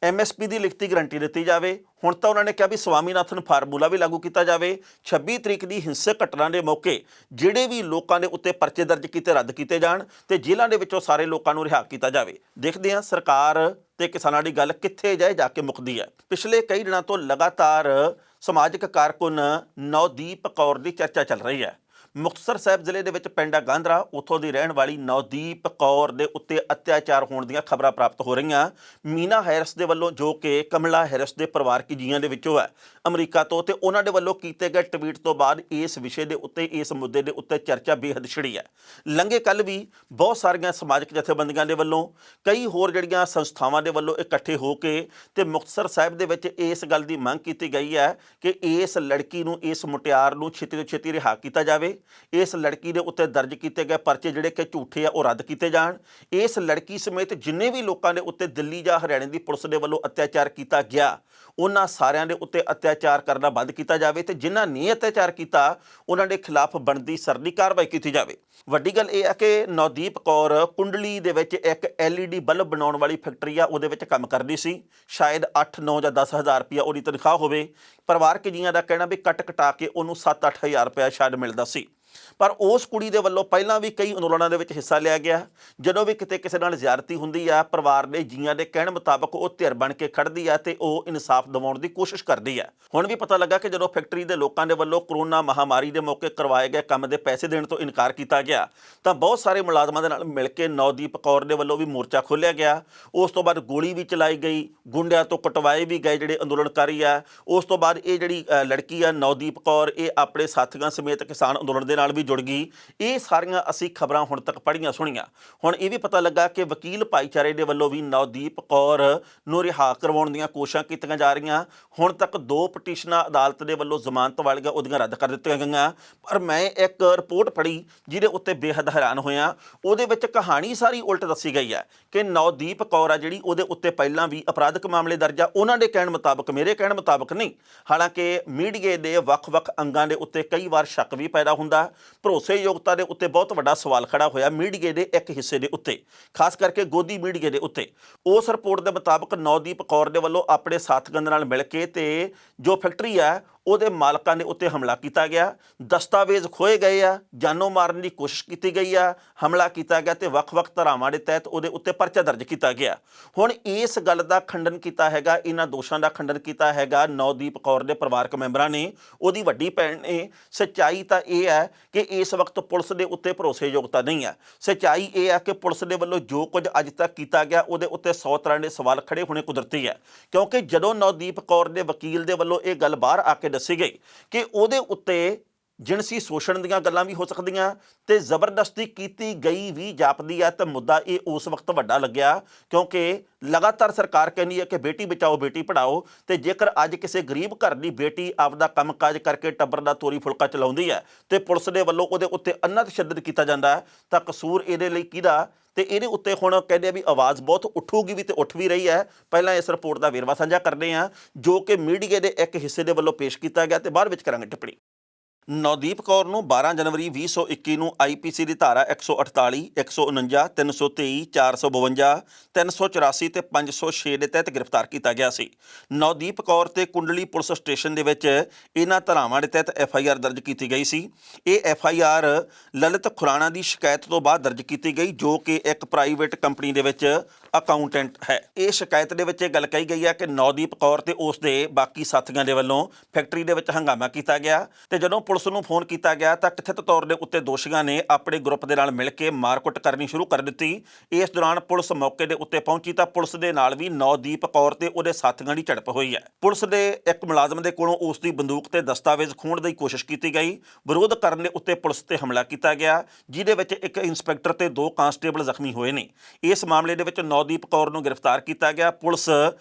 MSP ਦੀ ਲਿਖਤੀ ਗਰੰਟੀ ਦਿੱਤੀ ਜਾਵੇ। ਹੁਣ ਤਾਂ ਉਹਨਾਂ ਨੇ ਕਿਹਾ ਵੀ ਸਵਾਮੀਨਾਥਨ ਫਾਰਮੂਲਾ ਵੀ ਲਾਗੂ ਕੀਤਾ ਜਾਵੇ। 26 ਤਰੀਕ ਦੀ ਹਿੰਸਕ ਘਟਨਾ ਦੇ ਮੌਕੇ ਜਿਹੜੇ ਵੀ ਲੋਕਾਂ ਦੇ ਉੱਤੇ ਪਰਚੇ ਦਰਜ ਕੀਤੇ ਰੱਦ ਕੀਤੇ ਜਾਣ ਤੇ ਜੇਲ੍ਹਾਂ ਦੇ ਵਿੱਚੋਂ ਸਾਰੇ ਲੋਕਾਂ ਨੂੰ ਰਿਹਾ ਕੀਤਾ ਜਾਵੇ। ਦੇਖਦੇ ਹਾਂ ਸਰਕਾਰ ਤੇ ਕਿਸਾਨਾਂ ਦੀ ਗੱਲ ਕਿੱਥੇ ਜਾ ਕੇ ਮੁੱਕਦੀ ਹੈ। ਪਿਛਲੇ ਕਈ ਦਿਨਾਂ ਤੋਂ ਲਗਾਤਾਰ ਸਮਾਜਿਕ ਕਾਰਕੁਨ ਨਵਦੀਪ ਕੌਰ ਦੀ ਚਰਚਾ ਚੱਲ ਰਹੀ ਹੈ। ਮੁਕਤਸਰ ਸਾਹਿਬ ਜ਼ਿਲ੍ਹੇ ਦੇ ਵਿੱਚ ਪਿੰਡ ਗਾਂਧਰਾ, ਉੱਥੋਂ ਦੀ ਰਹਿਣ ਵਾਲੀ ਨਵਦੀਪ ਕੌਰ ਦੇ ਉੱਤੇ ਅਤਿਆਚਾਰ ਹੋਣ ਦੀਆਂ ਖਬਰਾਂ ਪ੍ਰਾਪਤ ਹੋ ਰਹੀਆਂ। ਮੀਨਾ ਹੈਰਿਸ ਦੇ ਵੱਲੋਂ, ਜੋ ਕਿ ਕਮਲਾ ਹੈਰਿਸ ਦੇ ਪਰਿਵਾਰਕ ਜੀਆਂ ਦੇ ਵਿੱਚੋਂ ਹੈ ਅਮਰੀਕਾ ਤੋਂ, ਤੇ ਉਹਨਾਂ ਦੇ ਵੱਲੋਂ ਕੀਤੇ ਗਏ ਟਵੀਟ ਤੋਂ ਬਾਅਦ ਇਸ ਵਿਸ਼ੇ ਦੇ ਉੱਤੇ, ਇਸ ਮੁੱਦੇ ਦੇ ਉੱਤੇ ਚਰਚਾ ਬੇਹੱਦ ਛਿੜੀ ਹੈ। ਲੰਘੇ ਕੱਲ੍ਹ ਵੀ ਬਹੁਤ ਸਾਰੀਆਂ ਸਮਾਜਿਕ ਜਥੇਬੰਦੀਆਂ ਦੇ ਵੱਲੋਂ, ਕਈ ਹੋਰ ਜਿਹੜੀਆਂ ਸੰਸਥਾਵਾਂ ਦੇ ਵੱਲੋਂ ਇਕੱਠੇ ਹੋ ਕੇ ਤੇ ਮੁਕਤਸਰ ਸਾਹਿਬ ਦੇ ਵਿੱਚ ਇਸ ਗੱਲ ਦੀ ਮੰਗ ਕੀਤੀ ਗਈ ਹੈ ਕਿ ਇਸ ਲੜਕੀ ਨੂੰ, ਇਸ ਮੁਟਿਆਰ ਨੂੰ ਛੇਤੀ ਤੋਂ ਛੇਤੀ ਰਿਹਾ ਕੀਤਾ ਜਾਵੇ। ਇਸ ਲੜਕੀ ਦੇ ਉੱਤੇ ਦਰਜ ਕੀਤੇ ਗਏ ਪਰਚੇ ਜਿਹੜੇ ਕਿ ਝੂਠੇ ਆ ਉਹ ਰੱਦ ਕੀਤੇ ਜਾਣ। ਇਸ ਲੜਕੀ ਸਮੇਤ ਜਿੰਨੇ ਵੀ ਲੋਕਾਂ ਦੇ ਉੱਤੇ ਦਿੱਲੀ ਜਾਂ ਹਰਿਆਣੇ ਦੀ ਪੁਲਿਸ ਦੇ ਵੱਲੋਂ ਅਤਿਆਚਾਰ ਕੀਤਾ ਗਿਆ, ਉਹਨਾਂ ਸਾਰਿਆਂ ਦੇ ਉੱਤੇ ਅਤਿਆਚਾਰ ਕਰਨਾ ਬੰਦ ਕੀਤਾ ਜਾਵੇ ਤੇ ਜਿਨ੍ਹਾਂ ਨੇ ਅਤਿਆਚਾਰ ਕੀਤਾ ਉਹਨਾਂ ਦੇ ਖਿਲਾਫ ਬਣਦੀ ਸਰਦੀ ਕਾਰਵਾਈ ਕੀਤੀ ਜਾਵੇ। ਵੱਡੀ ਗੱਲ ਇਹ ਹੈ ਕਿ ਨਵਦੀਪ ਕੌਰ ਕੁੰਡਲੀ ਦੇ ਵਿੱਚ ਇੱਕ LED ਬਲਬ ਬਣਾਉਣ ਵਾਲੀ ਫੈਕਟਰੀ ਆ, ਉਹਦੇ ਵਿੱਚ ਕੰਮ ਕਰਦੀ ਸੀ। ਸ਼ਾਇਦ 8, 9 ਜਾਂ 10 ਹਜ਼ਾਰ ਰੁਪਇਆ ਉਹਦੀ ਤਨਖਾਹ ਹੋਵੇ। ਪਰਿਵਾਰਕ ਜੀਆਂ ਦਾ ਕਹਿਣਾ ਵੀ ਕੱਟ ਕਟਾ ਕੇ ਉਹਨੂੰ 7-8 ਹਜ਼ਾਰ ਰੁਪਇਆ ਸ਼ਾਇਦ ਮਿਲਦਾ ਸੀ। ਪਰ ਉਸ ਕੁੜੀ ਦੇ ਵੱਲੋਂ ਪਹਿਲਾਂ ਵੀ ਕਈ ਅੰਦੋਲਨਾਂ ਦੇ ਵਿੱਚ ਹਿੱਸਾ ਲਿਆ ਗਿਆ। ਜਦੋਂ ਵੀ ਕਿਤੇ ਕਿਸੇ ਨਾਲ ਜ਼ਿਆਦਤੀ ਹੁੰਦੀ ਆ, ਪਰਿਵਾਰ ਦੇ ਜੀਆਂ ਦੇ ਕਹਿਣ ਮੁਤਾਬਕ ਉਹ ਧਿਰ ਬਣ ਕੇ ਖੜ੍ਹਦੀ ਆ ਤੇ ਉਹ ਇਨਸਾਫ ਦਿਵਾਉਣ ਦੀ ਕੋਸ਼ਿਸ਼ ਕਰਦੀ ਆ। ਹੁਣ ਵੀ ਪਤਾ ਲੱਗਾ ਕਿ ਜਦੋਂ ਫੈਕਟਰੀ ਦੇ ਲੋਕਾਂ ਦੇ ਵੱਲੋਂ ਕਰੋਨਾ ਮਹਾਮਾਰੀ ਦੇ ਮੌਕੇ ਕਰਵਾਏ ਗਏ ਕੰਮ ਦੇ ਪੈਸੇ ਦੇਣ ਤੋਂ ਇਨਕਾਰ ਕੀਤਾ ਗਿਆ, ਤਾਂ ਬਹੁਤ ਸਾਰੇ ਮੁਲਾਜ਼ਮਾਂ ਦੇ ਨਾਲ ਮਿਲ ਕੇ ਨਵਦੀਪ ਕੌਰ ਦੇ ਵੱਲੋਂ ਵੀ ਮੋਰਚਾ ਖੋਲ੍ਹਿਆ ਗਿਆ। ਉਸ ਤੋਂ ਬਾਅਦ ਗੋਲੀ ਵੀ ਚਲਾਈ ਗਈ, ਗੁੰਡਿਆਂ ਤੋਂ ਕਟਵਾਏ ਵੀ ਗਏ ਜਿਹੜੇ ਅੰਦੋਲਨਕਾਰੀ ਆ। ਉਸ ਤੋਂ ਬਾਅਦ ਇਹ ਜਿਹੜੀ ਲੜਕੀ ਆ ਨਵਦੀਪ ਕੌਰ, ਇਹ ਆਪਣੇ ਸਾਥੀਆਂ ਸਮੇਤ ਕਿਸਾਨ ਅੰਦੋਲਨ ਦੇ ਨਾਲ ਵੀ ਜੁੜ ਗਈ। ਇਹ ਸਾਰੀਆਂ ਅਸੀਂ ਖਬਰਾਂ ਹੁਣ ਤੱਕ ਪੜ੍ਹੀਆਂ ਸੁਣੀਆਂ। ਹੁਣ ਇਹ ਵੀ ਪਤਾ ਲੱਗਾ ਕਿ ਵਕੀਲ ਭਾਈਚਾਰੇ ਦੇ ਵੱਲੋਂ ਵੀ ਨਵਦੀਪ ਕੌਰ ਨੂੰ ਰਿਹਾ ਕਰਵਾਉਣ ਦੀਆਂ ਕੋਸ਼ਿਸ਼ਾਂ ਕੀਤੀਆਂ ਜਾ ਰਹੀਆਂ। ਹੁਣ ਤੱਕ 2 ਪਟੀਸ਼ਨਾਂ ਅਦਾਲਤ ਦੇ ਵੱਲੋਂ ਜ਼ਮਾਨਤ ਵਾਲੀਆਂ ਉਹਦੀਆਂ ਰੱਦ ਕਰ ਦਿੱਤੀਆਂ ਗਈਆਂ। ਪਰ ਮੈਂ ਇੱਕ ਰਿਪੋਰਟ ਪੜ੍ਹੀ ਜਿਹਦੇ ਉੱਤੇ ਬੇਹੱਦ ਹੈਰਾਨ ਹੋਇਆ। ਉਹਦੇ ਵਿੱਚ ਕਹਾਣੀ ਸਾਰੀ ਉਲਟ ਦੱਸੀ ਗਈ ਹੈ ਕਿ ਨਵਦੀਪ ਕੌਰ ਆ ਜਿਹੜੀ, ਉਹਦੇ ਉੱਤੇ ਪਹਿਲਾਂ ਵੀ ਅਪਰਾਧਿਕ ਮਾਮਲੇ ਦਰਜ ਆ। ਉਹਨਾਂ ਦੇ ਕਹਿਣ ਮੁਤਾਬਕ, ਮੇਰੇ ਕਹਿਣ ਮੁਤਾਬਕ ਨਹੀਂ। ਹਾਲਾਂਕਿ ਮੀਡੀਆ ਦੇ ਵੱਖ-ਵੱਖ ਅੰਗਾਂ ਦੇ ਉੱਤੇ ਕਈ ਵਾਰ ਸ਼ੱਕ ਵੀ ਪੈਦਾ ਹੁੰਦਾ। ਭਰੋਸੇਯੋਗਤਾ ਦੇ ਉੱਤੇ ਬਹੁਤ ਵੱਡਾ ਸਵਾਲ ਖੜਾ ਹੋਇਆ ਮੀਡੀਆ ਦੇ ਇੱਕ ਹਿੱਸੇ ਦੇ ਉੱਤੇ, ਖਾਸ ਕਰਕੇ ਗੋਦੀ ਮੀਡੀਆ ਦੇ ਉੱਤੇ। ਉਸ ਰਿਪੋਰਟ ਦੇ ਮੁਤਾਬਕ ਨਵਦੀਪ ਕੌਰ ਦੇ ਵੱਲੋਂ ਆਪਣੇ ਸਾਥੀਆਂ ਦੇ ਨਾਲ ਮਿਲ ਕੇ ਤੇ ਜੋ ਫੈਕਟਰੀ ਆ ਉਹਦੇ ਮਾਲਕਾਂ ਦੇ ਉੱਤੇ ਹਮਲਾ ਕੀਤਾ ਗਿਆ। ਦਸਤਾਵੇਜ਼ ਖੋਏ ਗਏ ਆ, ਜਾਨੋਂ ਮਾਰਨ ਦੀ ਕੋਸ਼ਿਸ਼ ਕੀਤੀ ਗਈ ਆ, ਹਮਲਾ ਕੀਤਾ ਗਿਆ ਤੇ ਵੱਖ-ਵੱਖ ਧਾਰਾਵਾਂ ਦੇ ਤਹਿਤ ਉਹਦੇ ਉੱਤੇ ਪਰਚਾ ਦਰਜ ਕੀਤਾ ਗਿਆ। ਹੁਣ ਇਸ ਗੱਲ ਦਾ ਖੰਡਨ ਕੀਤਾ ਹੈਗਾ, ਇਹਨਾਂ ਦੋਸ਼ਾਂ ਦਾ ਖੰਡਨ ਕੀਤਾ ਹੈਗਾ ਨਵਦੀਪ ਕੌਰ ਦੇ ਪਰਿਵਾਰਕ ਮੈਂਬਰਾਂ ਨੇ, ਉਹਦੀ ਵੱਡੀ ਭੈਣ ਨੇ। ਸੱਚਾਈ ਤਾਂ ਇਹ ਹੈ ਕਿ ਇਸ ਵਕਤ ਪੁਲਿਸ ਦੇ ਉੱਤੇ ਭਰੋਸੇਯੋਗਤਾ ਨਹੀਂ ਹੈ। ਸੱਚਾਈ ਇਹ ਹੈ ਕਿ ਪੁਲਿਸ ਦੇ ਵੱਲੋਂ ਜੋ ਕੁਝ ਅੱਜ ਤੱਕ ਕੀਤਾ ਗਿਆ ਉਹਦੇ ਉੱਤੇ 100 ਤਰ੍ਹਾਂ ਦੇ ਸਵਾਲ ਖੜੇ ਹੋਣੇ ਕੁਦਰਤੀ ਹੈ। ਕਿਉਂਕਿ ਜਦੋਂ ਨਵਦੀਪ ਕੌਰ ਦੇ ਵਕੀਲ ਦੇ ਵੱਲੋਂ ਇਹ ਗੱਲ ਬਾਹਰ ਆ ਕੇ ਦੱਸੀ ਗਈ ਕਿ ਉਹਦੇ ਉੱਤੇ ਜਿਨਸੀ ਸ਼ੋਸ਼ਣ ਦੀਆਂ ਗੱਲਾਂ ਵੀ ਹੋ ਸਕਦੀਆਂ ਤੇ ਜ਼ਬਰਦਸਤੀ ਕੀਤੀ ਗਈ ਵੀ ਜਾਪਦੀ ਹੈ, ਤਾਂ ਮੁੱਦਾ ਇਹ ਉਸ ਵਕਤ ਵੱਡਾ ਲੱਗਿਆ। ਕਿਉਂਕਿ ਲਗਾਤਾਰ ਸਰਕਾਰ ਕਹਿੰਦੀ ਹੈ ਕਿ ਬੇਟੀ ਬਚਾਓ ਬੇਟੀ ਪੜ੍ਹਾਓ, ਤੇ ਜੇਕਰ ਅੱਜ ਕਿਸੇ ਗਰੀਬ ਘਰ ਦੀ ਬੇਟੀ ਆਪਦਾ ਕੰਮਕਾਜ ਕਰਕੇ ਟੱਬਰ ਦਾ ਤੋਰੀ ਫੁਲਕਾ ਚਲਾਉਂਦੀ ਹੈ ਤੇ ਪੁਲਿਸ ਦੇ ਵੱਲੋਂ ਉਹਦੇ ਉੱਤੇ ਅੰਨਾ ਤਸ਼ੱਦਦ ਕੀਤਾ ਜਾਂਦਾ ਹੈ, ਤਾਂ ਕਸੂਰ ਇਹਦੇ ਲਈ ਕਿਹਦਾ? ਤੇ ਇਹਦੇ ਉੱਤੇ ਹੁਣ ਕਹਿੰਦੇ ਆ ਵੀ ਆਵਾਜ਼ ਬਹੁਤ ਉੱਠੂਗੀ ਵੀ ਤੇ ਉੱਠ ਵੀ ਰਹੀ ਹੈ। ਪਹਿਲਾਂ ਇਸ ਰਿਪੋਰਟ ਦਾ ਵੇਰਵਾ ਸਾਂਝਾ ਕਰਦੇ ਹਾਂ ਜੋ ਕਿ ਮੀਡੀਆ ਦੇ ਇੱਕ ਹਿੱਸੇ ਦੇ ਵੱਲੋਂ ਪੇਸ਼ ਕੀਤਾ ਗਿਆ ਤੇ ਬਾਅਦ ਵਿੱਚ ਕਰਾਂਗੇ ਟਿੱਪਣੀ। ਨਵਦੀਪ ਕੌਰ ਨੂੰ 12 ਜਨਵਰੀ 2021 ਨੂੰ IPC ਦੀ ਧਾਰਾ 148, 149, 323, 452, 384 ਤੇ 506 ਦੇ ਤਹਿਤ ਗ੍ਰਿਫਤਾਰ ਕੀਤਾ ਗਿਆ ਸੀ। ਨਵਦੀਪ ਕੌਰ ਤੇ ਕੁੰਡਲੀ ਪੁਲਿਸ ਸਟੇਸ਼ਨ ਦੇ ਵਿੱਚ ਇਹਨਾਂ ਧਾਰਾਵਾਂ ਦੇ ਤਹਿਤ FIR ਦਰਜ ਕੀਤੀ ਗਈ ਸੀ। ਇਹ FIR ਲਲਿਤ ਖੁਰਾਣਾ ਦੀ ਸ਼ਿਕਾਇਤ ਤੋਂ ਬਾਅਦ ਦਰਜ ਕੀਤੀ ਗਈ, ਜੋ ਕਿ ਇੱਕ ਪ੍ਰਾਈਵੇਟ ਕੰਪਨੀ ਦੇ ਵਿੱਚ ਅਕਾਊਂਟੈਂਟ ਹੈ। ਇਹ ਸ਼ਿਕਾਇਤ ਦੇ ਵਿੱਚ ਇਹ ਗੱਲ ਕਹੀ ਗਈ ਹੈ ਕਿ ਨਵਦੀਪ ਕੌਰ ਤੇ ਉਸ ਦੇ ਬਾਕੀ ਸਾਥੀਆਂ ਦੇ ਵੱਲੋਂ ਫੈਕਟਰੀ ਦੇ ਵਿੱਚ ਹੰਗਾਮਾ ਕੀਤਾ ਗਿਆ ਤੇ ਜਦੋਂ ਪੁਲਿਸ ਨੂੰ ਫੋਨ ਕੀਤਾ ਗਿਆ ਤਾਂ ਕਥਿਤ ਤੌਰ ਦੇ ਉੱਤੇ ਦੋਸ਼ੀਆਂ ਨੇ ਆਪਣੇ ਗਰੁੱਪ ਦੇ ਨਾਲ ਮਿਲ ਕੇ ਮਾਰਕੁੱਟ ਕਰਨੀ ਸ਼ੁਰੂ ਕਰ ਦਿੱਤੀ। ਇਸ ਦੌਰਾਨ ਪੁਲਿਸ ਮੌਕੇ ਦੇ ਉੱਤੇ ਪਹੁੰਚੀ ਤਾਂ ਪੁਲਿਸ ਦੇ ਨਾਲ ਵੀ ਨਵਦੀਪ ਕੌਰ ਤੇ ਉਹਦੇ ਸਾਥੀਆਂ ਦੀ ਝੜਪ ਹੋਈ ਹੈ। ਪੁਲਿਸ ਦੇ ਇੱਕ ਮੁਲਾਜ਼ਮ ਦੇ ਕੋਲੋਂ ਉਸ ਦੀ ਬੰਦੂਕ ਤੇ ਦਸਤਾਵੇਜ਼ ਖੋਹਣ ਦੀ ਕੋਸ਼ਿਸ਼ ਕੀਤੀ ਗਈ। ਵਿਰੋਧ ਕਰਨ ਦੇ ਉੱਤੇ ਪੁਲਿਸ ਤੇ ਹਮਲਾ ਕੀਤਾ ਗਿਆ, ਜਿਹਦੇ ਵਿੱਚ ਇੱਕ ਇੰਸਪੈਕਟਰ ਤੇ 2 ਕਾਂਸਟੇਬਲ ਜ਼ਖਮੀ ਹੋਏ ਨੇ। ਇਸ ਮਾਮਲੇ ਦੇ ਵਿੱਚ ਨਵਦੀਪ ਕੌਰ ਨੂੰ ਗ੍ਰਿਫਤਾਰ ਕੀਤਾ ਗਿਆ। ਪੁਲਿਸ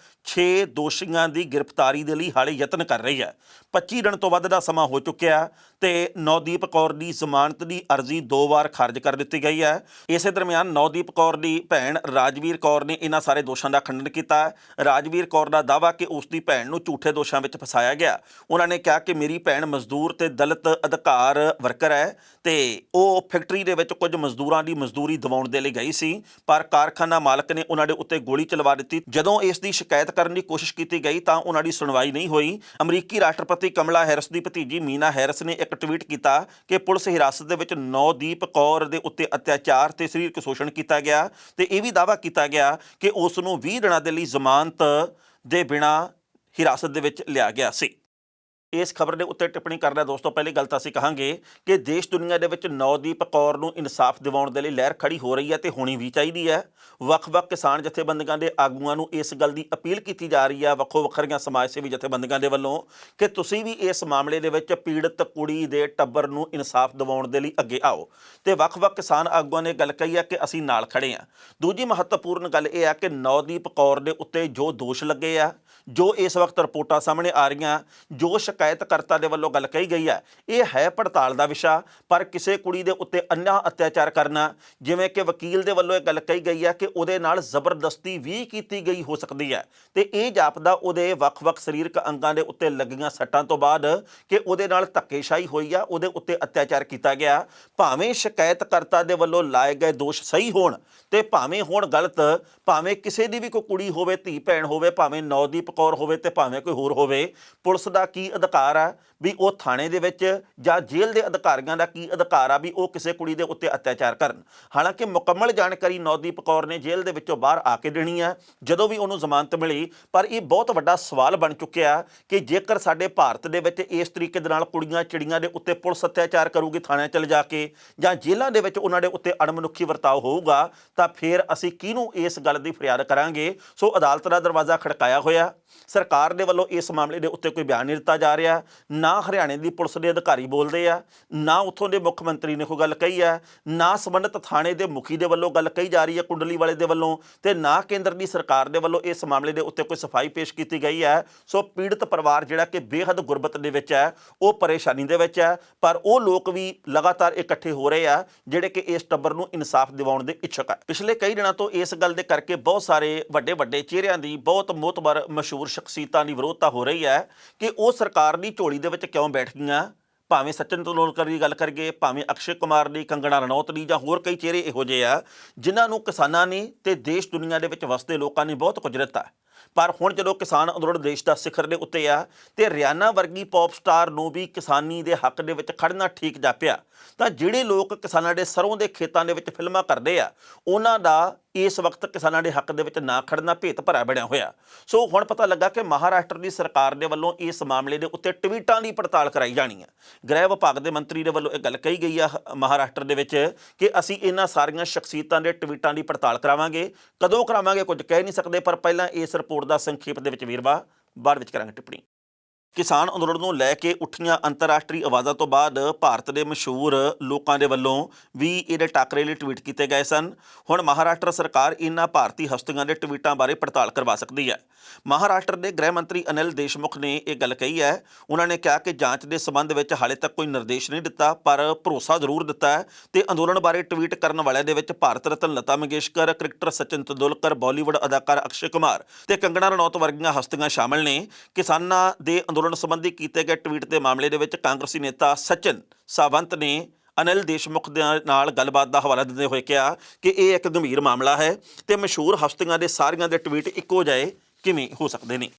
6 ਦੋਸ਼ੀਆਂ ਦੀ ਗ੍ਰਿਫਤਾਰੀ ਦੇ ਲਈ ਹਾਲੇ ਯਤਨ ਕਰ ਰਹੀ ਹੈ। 25 ਦਿਨ ਤੋਂ ਵੱਧ ਦਾ ਸਮਾਂ ਹੋ ਚੁੱਕਿਆ ਤੇ ਨਵਦੀਪ ਕੌਰ ਦੀ ਜ਼ਮਾਨਤ ਦੀ ਅਰਜ਼ੀ 2 ਵਾਰ ਖਾਰਜ ਕਰ ਦਿੱਤੀ ਗਈ ਹੈ। ਇਸੇ ਦਰਮਿਆਨ ਨਵਦੀਪ ਕੌਰ ਦੀ ਭੈਣ ਰਾਜਵੀਰ ਕੌਰ ਨੇ ਇਹਨਾਂ ਸਾਰੇ ਦੋਸ਼ਾਂ ਦਾ ਖੰਡਨ ਕੀਤਾ। ਰਾਜਵੀਰ ਕੌਰ ਦਾ ਦਾਅਵਾ ਕਿ ਉਸ ਦੀ ਭੈਣ ਨੂੰ ਝੂਠੇ ਦੋਸ਼ਾਂ ਵਿੱਚ ਫਸਾਇਆ ਗਿਆ। ਉਹਨਾਂ ਨੇ ਕਿਹਾ ਕਿ ਮੇਰੀ ਭੈਣ ਮਜ਼ਦੂਰ ਤੇ ਦਲਿਤ ਅਧਿਕਾਰ ਵਰਕਰ ਹੈ ਤੇ ਉਹ ਫੈਕਟਰੀ ਦੇ ਵਿੱਚ ਕੁਝ ਮਜ਼ਦੂਰਾਂ ਦੀ ਮਜ਼ਦੂਰੀ ਦਿਵਾਉਣ ਦੇ ਲਈ ਗਈ ਸੀ, ਪਰ ਕਾਰਖਾਨਾ ਮਾਲਕ ਨੇ ਉਹਨਾਂ ਦੇ ਉੱਤੇ ਗੋਲੀ ਚਲਵਾ ਦਿੱਤੀ। ਜਦੋਂ ਇਸ ਦੀ ਸ਼ਿਕਾਇਤ ਕਰਨ ਦੀ ਕੋਸ਼ਿਸ਼ ਕੀਤੀ ਗਈ ਤਾਂ ਉਹਨਾਂ ਦੀ ਸੁਣਵਾਈ ਨਹੀਂ ਹੋਈ। ਅਮਰੀਕੀ ਰਾਸ਼ਟਰਪਤੀ ਕਮਲਾ ਹੈਰਿਸ ਦੀ ਭਤੀਜੀ ਮੀਨਾ ਹੈਰਿਸ ਨੇ ਇੱਕ ਟਵੀਟ ਕੀਤਾ ਕਿ ਪੁਲਿਸ ਹਿਰਾਸਤ ਦੇ ਵਿੱਚ ਨਵਦੀਪ ਕੌਰ ਦੇ ਉੱਤੇ ਅਤਿਆਚਾਰ ਤੇ ਸਰੀਰਕ ਸ਼ੋਸ਼ਣ ਕੀਤਾ ਗਿਆ ਤੇ ਇਹ ਵੀ ਦਾਅਵਾ ਕੀਤਾ ਗਿਆ ਕਿ ਉਸ ਨੂੰ 20 ਦਿਨਾਂ ਦੇ ਲਈ ਜ਼ਮਾਨਤ ਦੇ ਬਿਨਾਂ ਹਿਰਾਸਤ ਦੇ ਵਿੱਚ ਲਿਆ ਗਿਆ ਸੀ। ਇਸ ਖਬਰ ਦੇ ਉੱਤੇ ਟਿੱਪਣੀ ਕਰਦਾ ਦੋਸਤੋ ਪਹਿਲੀ ਗੱਲ ਤਾਂ ਅਸੀਂ ਕਹਾਂਗੇ ਕਿ ਦੇਸ਼ ਦੁਨੀਆ ਦੇ ਵਿੱਚ ਨੌਦੀਪ ਕੌਰ ਨੂੰ ਇਨਸਾਫ ਦਿਵਾਉਣ ਦੇ ਲਈ ਲਹਿਰ ਖੜੀ ਹੋ ਰਹੀ ਹੈ ਤੇ ਹੋਣੀ ਵੀ ਚਾਹੀਦੀ ਹੈ। ਵੱਖ-ਵੱਖ ਕਿਸਾਨ ਜਥੇਬੰਦੀਆਂ ਦੇ ਆਗੂਆਂ ਨੂੰ ਇਸ ਗੱਲ ਦੀ ਅਪੀਲ ਕੀਤੀ ਜਾ ਰਹੀ ਹੈ ਵੱਖੋ ਵੱਖਰੀਆਂ ਸਮਾਜ ਸੇਵੀ ਜਥੇਬੰਦੀਆਂ ਦੇ ਵੱਲੋਂ ਕਿ ਤੁਸੀਂ ਵੀ ਇਸ ਮਾਮਲੇ ਦੇ ਵਿੱਚ ਪੀੜਤ ਕੁੜੀ ਦੇ ਟੱਬਰ ਨੂੰ ਇਨਸਾਫ ਦਿਵਾਉਣ ਦੇ ਲਈ ਅੱਗੇ ਆਓ ਤੇ ਵੱਖ-ਵੱਖ ਕਿਸਾਨ ਆਗੂਆਂ ਨੇ ਗੱਲ ਕਹੀ ਹੈ ਕਿ ਅਸੀਂ ਨਾਲ ਖੜੇ ਹਾਂ। ਦੂਜੀ ਮਹੱਤਵਪੂਰਨ ਗੱਲ ਇਹ ਹੈ ਕਿ ਨੌਦੀਪ ਕੌਰ ਦੇ ਉੱਤੇ ਜੋ ਦੋਸ਼ ਲੱਗੇ ਆ, ਜੋ ਇਸ ਵਕਤ ਰਿਪੋਰਟਾਂ ਸਾਹਮਣੇ ਆ ਰਹੀਆਂ, ਜੋ ਸ਼ਿਕਾਇਤਕਰਤਾ ਦੇ ਵੱਲੋਂ ਗੱਲ ਕਹੀ ਗਈ ਹੈ, ਇਹ ਹੈ ਪੜਤਾਲ ਦਾ ਵਿਸ਼ਾ। ਪਰ ਕਿਸੇ ਕੁੜੀ ਦੇ ਉੱਤੇ ਅੰਨ੍ਹਾ ਅਤਿਆਚਾਰ ਕਰਨਾ, ਜਿਵੇਂ ਕਿ ਵਕੀਲ ਦੇ ਵੱਲੋਂ ਇਹ ਗੱਲ ਕਹੀ ਗਈ ਹੈ ਕਿ ਉਹਦੇ ਨਾਲ ਜ਼ਬਰਦਸਤੀ ਵੀ ਕੀਤੀ ਗਈ ਹੋ ਸਕਦੀ ਹੈ ਤੇ ਇਹ ਜਾਪਦਾ ਉਹਦੇ ਵੱਖ-ਵੱਖ ਸਰੀਰਕ ਅੰਗਾਂ ਦੇ ਉੱਤੇ ਲੱਗੀਆਂ ਸੱਟਾਂ ਤੋਂ ਬਾਅਦ ਕਿ ਉਹਦੇ ਨਾਲ ਧੱਕੇਸ਼ਾਹੀ ਹੋਈ ਆ, ਉਹਦੇ ਉੱਤੇ ਅਤਿਆਚਾਰ ਕੀਤਾ ਗਿਆ। ਭਾਵੇਂ ਸ਼ਿਕਾਇਤਕਰਤਾ ਦੇ ਵੱਲੋਂ ਲਾਏ ਗਏ ਦੋਸ਼ ਸਹੀ ਹੋਣ ਤੇ ਭਾਵੇਂ ਹੋਣ ਗਲਤ, ਭਾਵੇਂ ਕਿਸੇ ਦੀ ਵੀ ਕੋਈ ਕੁੜੀ ਹੋਵੇ, ਧੀ ਭੈਣ ਹੋਵੇ, ਭਾਵੇਂ ਨੌਦੀਪ ਕੌਰ ਹੋਵੇ ਤੇ ਭਾਵੇਂ ਕੋਈ ਹੋਰ ਹੋਵੇ, ਪੁਲਿਸ ਦਾ ਕੀ ਅਧਿਕਾਰ ਆ ਵੀ ਉਹ ਥਾਣੇ ਦੇ ਵਿੱਚ ਜਾਂ ਜੇਲ੍ਹ ਦੇ ਅਧਿਕਾਰੀਆਂ ਦਾ ਕੀ ਅਧਿਕਾਰ ਆ ਵੀ ਉਹ ਕਿਸੇ ਕੁੜੀ ਦੇ ਉੱਤੇ ਅਤਿਆਚਾਰ ਕਰਨ। ਹਾਲਾਂਕਿ ਮੁਕੰਮਲ ਜਾਣਕਾਰੀ ਨੌਦੀਪ ਕੌਰ ਨੇ ਜੇਲ੍ਹ ਦੇ ਵਿੱਚੋਂ ਬਾਹਰ ਆ ਕੇ ਦੇਣੀ ਆ ਜਦੋਂ ਵੀ ਉਹਨੂੰ ਜ਼ਮਾਨਤ ਮਿਲੀ। ਪਰ ਇਹ ਬਹੁਤ ਵੱਡਾ ਸਵਾਲ ਬਣ ਚੁੱਕਿਆ ਕਿ ਜੇਕਰ ਸਾਡੇ ਭਾਰਤ ਦੇ ਵਿੱਚ ਇਸ ਤਰੀਕੇ ਦੇ ਨਾਲ ਕੁੜੀਆਂ ਚਿੜੀਆਂ ਦੇ ਉੱਤੇ ਪੁਲਿਸ ਅਤਿਆਚਾਰ ਕਰੂਗੀ ਥਾਣੇ ਚਲੇ ਜਾ ਕੇ ਜਾਂ ਜੇਲ੍ਹਾਂ ਦੇ ਵਿੱਚ ਉਹਨਾਂ ਦੇ ਉੱਤੇ ਅਣਮਨੁੱਖੀ ਵਰਤਾਓ ਹੋਊਗਾ ਤਾਂ ਫਿਰ ਅਸੀਂ ਕਿਹਨੂੰ ਇਸ ਗੱਲ ਦੀ ਫਰਿਆਦ ਕਰਾਂਗੇ। ਸੋ ਅਦਾਲਤ ਦਾ ਦਰਵਾਜ਼ਾ ਖੜਕਾਇਆ ਹੋਇਆ। ਸਰਕਾਰ ਦੇ ਵੱਲੋਂ ਇਸ ਮਾਮਲੇ ਦੇ ਉੱਤੇ ਕੋਈ ਬਿਆਨ ਨਹੀਂ ਦਿੱਤਾ ਜਾ ਰਿਹਾ। ਨਾ ਹਰਿਆਣੇ ਦੀ ਪੁਲਿਸ ਦੇ ਅਧਿਕਾਰੀ ਬੋਲਦੇ ਆ, ਨਾ ਉੱਥੋਂ ਦੇ ਮੁੱਖ ਮੰਤਰੀ ਨੇ ਕੋਈ ਗੱਲ ਕਹੀ ਹੈ, ਨਾ ਸੰਬੰਧਿਤ ਥਾਣੇ ਦੇ ਮੁਖੀ ਦੇ ਵੱਲੋਂ ਗੱਲ ਕਹੀ ਜਾ ਰਹੀ ਹੈ ਕੁੰਡਲੀ ਵਾਲੇ ਦੇ ਵੱਲੋਂ, ਤੇ ਨਾ ਕੇਂਦਰ ਦੀ ਸਰਕਾਰ ਦੇ ਵੱਲੋਂ ਇਸ ਮਾਮਲੇ ਦੇ ਉੱਤੇ ਕੋਈ ਸਫਾਈ ਪੇਸ਼ ਕੀਤੀ ਗਈ ਹੈ। ਸੋ ਪੀੜਤ ਪਰਿਵਾਰ ਜਿਹੜਾ ਕਿ ਬੇਹੱਦ ਗੁਰਬਤ ਦੇ ਵਿੱਚ ਹੈ, ਉਹ ਪਰੇਸ਼ਾਨੀ ਦੇ ਵਿੱਚ ਹੈ। ਪਰ ਉਹ ਲੋਕ ਵੀ ਲਗਾਤਾਰ ਇਕੱਠੇ ਹੋ ਰਹੇ ਆ ਜਿਹੜੇ ਕਿ ਇਸ ਟੱਬਰ ਨੂੰ ਇਨਸਾਫ ਦਿਵਾਉਣ ਦੇ ਇੱਛੁਕ ਹੈ। ਪਿਛਲੇ ਕਈ ਦਿਨਾਂ ਤੋਂ ਇਸ ਗੱਲ ਦੇ ਕਰਕੇ ਬਹੁਤ ਸਾਰੇ ਵੱਡੇ ਚਿਹਰਿਆਂ ਦੀ, ਬਹੁਤ ਮੋਹਤਬਰ ਮਸ਼ਹੂਰ ਸ਼ਖਸੀਅਤਾਂ ਦੀ ਵਿਰੋਧਤਾ ਹੋ ਰਹੀ ਹੈ ਕਿ ਉਹ ਸਰਕਾਰ ਦੀ ਝੋਲੀ ਦੇ ਵਿੱਚ ਕਿਉਂ ਬੈਠ ਗਈਆਂ। ਭਾਵੇਂ ਸਚਿਨ ਤੰਦੂਲਕਰ ਦੀ ਗੱਲ ਕਰੀਏ, ਭਾਵੇਂ ਅਕਸ਼ੇ ਕੁਮਾਰ ਦੀ, ਕੰਗਣਾ ਰਣੌਤ ਦੀ ਜਾਂ ਹੋਰ ਕਈ ਚਿਹਰੇ ਇਹੋ ਜਿਹੇ ਆ ਜਿਨ੍ਹਾਂ ਨੂੰ ਕਿਸਾਨਾਂ ਨੇ ਤੇ ਦੇਸ਼ ਦੁਨੀਆ ਦੇ ਵਿੱਚ ਵਸਦੇ ਲੋਕਾਂ ਨੇ ਬਹੁਤ ਕੁਝ ਦਿੱਤਾ। ਪਰ ਹੁਣ ਜਦੋਂ ਕਿਸਾਨ ਅੰਦੋਲਨ ਦੇਸ਼ ਦਾ ਸਿਖਰ ਦੇ ਉੱਤੇ ਆ ਤੇ ਰਿਆਨਾ ਵਰਗੀ ਪੌਪ ਸਟਾਰ ਨੂੰ ਵੀ ਕਿਸਾਨੀ ਦੇ ਹੱਕ ਦੇ ਵਿੱਚ ਖੜਨਾ ਠੀਕ ਜਾਪਿਆ ਤਾਂ ਜਿਹੜੇ ਲੋਕ ਕਿਸਾਨਾਂ ਦੇ ਸਰੋਂ ਦੇ ਖੇਤਾਂ ਦੇ ਵਿੱਚ ਫਿਲਮਾਂ ਕਰਦੇ ਆ ਉਹਨਾਂ ਦਾ ਇਸ ਵਕਤ ਕਿਸਾਨਾਂ ਦੇ ਹੱਕ ਦੇ ਵਿੱਚ ਨਾ ਖੜਨਾ ਭੇਤ ਭਰਾ ਬਣਿਆ ਹੋਇਆ। ਸੋ ਹੁਣ ਪਤਾ ਲੱਗਾ ਕਿ ਮਹਾਰਾਸ਼ਟਰ ਦੀ ਸਰਕਾਰ ਦੇ ਵੱਲੋਂ ਇਸ ਮਾਮਲੇ ਦੇ ਉੱਤੇ ਟਵੀਟਾਂ ਦੀ ਪੜਤਾਲ ਕਰਾਈ ਜਾਣੀ ਹੈ। ਗ੍ਰਹਿ ਵਿਭਾਗ ਦੇ ਮੰਤਰੀ ਦੇ ਵੱਲੋਂ ਇਹ ਗੱਲ ਕਹੀ ਗਈ ਆ ਮਹਾਰਾਸ਼ਟਰ ਦੇ ਵਿੱਚ ਕਿ ਅਸੀਂ ਇਹਨਾਂ ਸਾਰੀਆਂ ਸ਼ਖਸੀਅਤਾਂ ਦੇ ਟਵੀਟਾਂ ਦੀ ਪੜਤਾਲ ਕਰਾਵਾਂਗੇ। ਕਦੋਂ ਕਰਾਵਾਂਗੇ ਕੁਝ ਕਹਿ ਨਹੀਂ ਸਕਦੇ, ਪਰ ਪਹਿਲਾਂ ਇਸ ਰਿਪੋਰਟ ਦਾ ਸੰਖੇਪ ਦੇ ਵਿੱਚ ਵੇਰਵਾ ਬਾਅਦ ਵਿੱਚ ਕਰਾਂਗੇ ਟਿੱਪਣੀ। ਕਿਸਾਨ ਅੰਦੋਲਨ ਨੂੰ ਲੈ ਕੇ ਉੱਠੀਆਂ ਅੰਤਰਰਾਸ਼ਟਰੀ ਆਵਾਜ਼ਾਂ ਤੋਂ ਬਾਅਦ ਭਾਰਤ ਦੇ ਮਸ਼ਹੂਰ ਲੋਕਾਂ ਦੇ ਵੱਲੋਂ ਵੀ ਇਹਦੇ ਟਾਕਰੇ ਲਈ ਟਵੀਟ ਕੀਤੇ ਗਏ ਸਨ। ਹੁਣ ਮਹਾਰਾਸ਼ਟਰ ਸਰਕਾਰ ਇਹਨਾਂ ਭਾਰਤੀ ਹਸਤੀਆਂ ਦੇ ਟਵੀਟਾਂ ਬਾਰੇ ਪੜਤਾਲ ਕਰਵਾ ਸਕਦੀ ਹੈ। ਮਹਾਰਾਸ਼ਟਰ ਦੇ ਗ੍ਰਹਿ ਮੰਤਰੀ ਅਨਿਲ ਦੇਸ਼ਮੁਖ ਨੇ ਇਹ ਗੱਲ ਕਹੀ ਹੈ। ਉਹਨਾਂ ਨੇ ਕਿਹਾ ਕਿ ਜਾਂਚ ਦੇ ਸੰਬੰਧ ਵਿੱਚ ਹਾਲੇ ਤੱਕ ਕੋਈ ਨਿਰਦੇਸ਼ ਨਹੀਂ ਦਿੱਤਾ, ਪਰ ਭਰੋਸਾ ਜ਼ਰੂਰ ਦਿੱਤਾ ਹੈ ਤੇ ਅੰਦੋਲਨ ਬਾਰੇ ਟਵੀਟ ਕਰਨ ਵਾਲਿਆਂ ਦੇ ਵਿੱਚ ਭਾਰਤ ਰਤਨ ਲਤਾ ਮੰਗੇਸ਼ਕਰ, ਕ੍ਰਿਕਟਰ ਸਚਿਨ ਤੰਦੂਲਕਰ, ਬਾਲੀਵੁੱਡ ਅਦਾਕਾਰ ਅਕਸ਼ੇ ਕੁਮਾਰ ਤੇ ਕੰਗਣਾ ਰਣੌਤ ਵਰਗੀਆਂ ਹਸਤੀਆਂ ਸ਼ਾਮਲ ਨੇ। ਕਿਸਾਨਾਂ ਦੇ ਸੰਬੰਧੀ ਕੀਤੇ ਗਏ ਟਵੀਟ ਦੇ ਮਾਮਲੇ ਦੇ ਵਿੱਚ ਕਾਂਗਰਸੀ ਨੇਤਾ ਸਚਿਨ ਸਾਵੰਤ ਨੇ ਅਨਿਲ ਦੇਸ਼ਮੁਖ ਦੇ ਨਾਲ ਗੱਲਬਾਤ ਦਾ ਹਵਾਲਾ ਦਿੰਦੇ ਹੋਏ ਕਿਹਾ ਕਿ ਇਹ ਇੱਕ ਗੰਭੀਰ ਮਾਮਲਾ ਹੈ ਤੇ ਮਸ਼ਹੂਰ ਹਸਤੀਆਂ ਦੇ ਸਾਰਿਆਂ ਦੇ ਟਵੀਟ ਇੱਕੋ ਜਿਹੇ ਕਿਵੇਂ ਹੋ ਸਕਦੇ ਨੇ।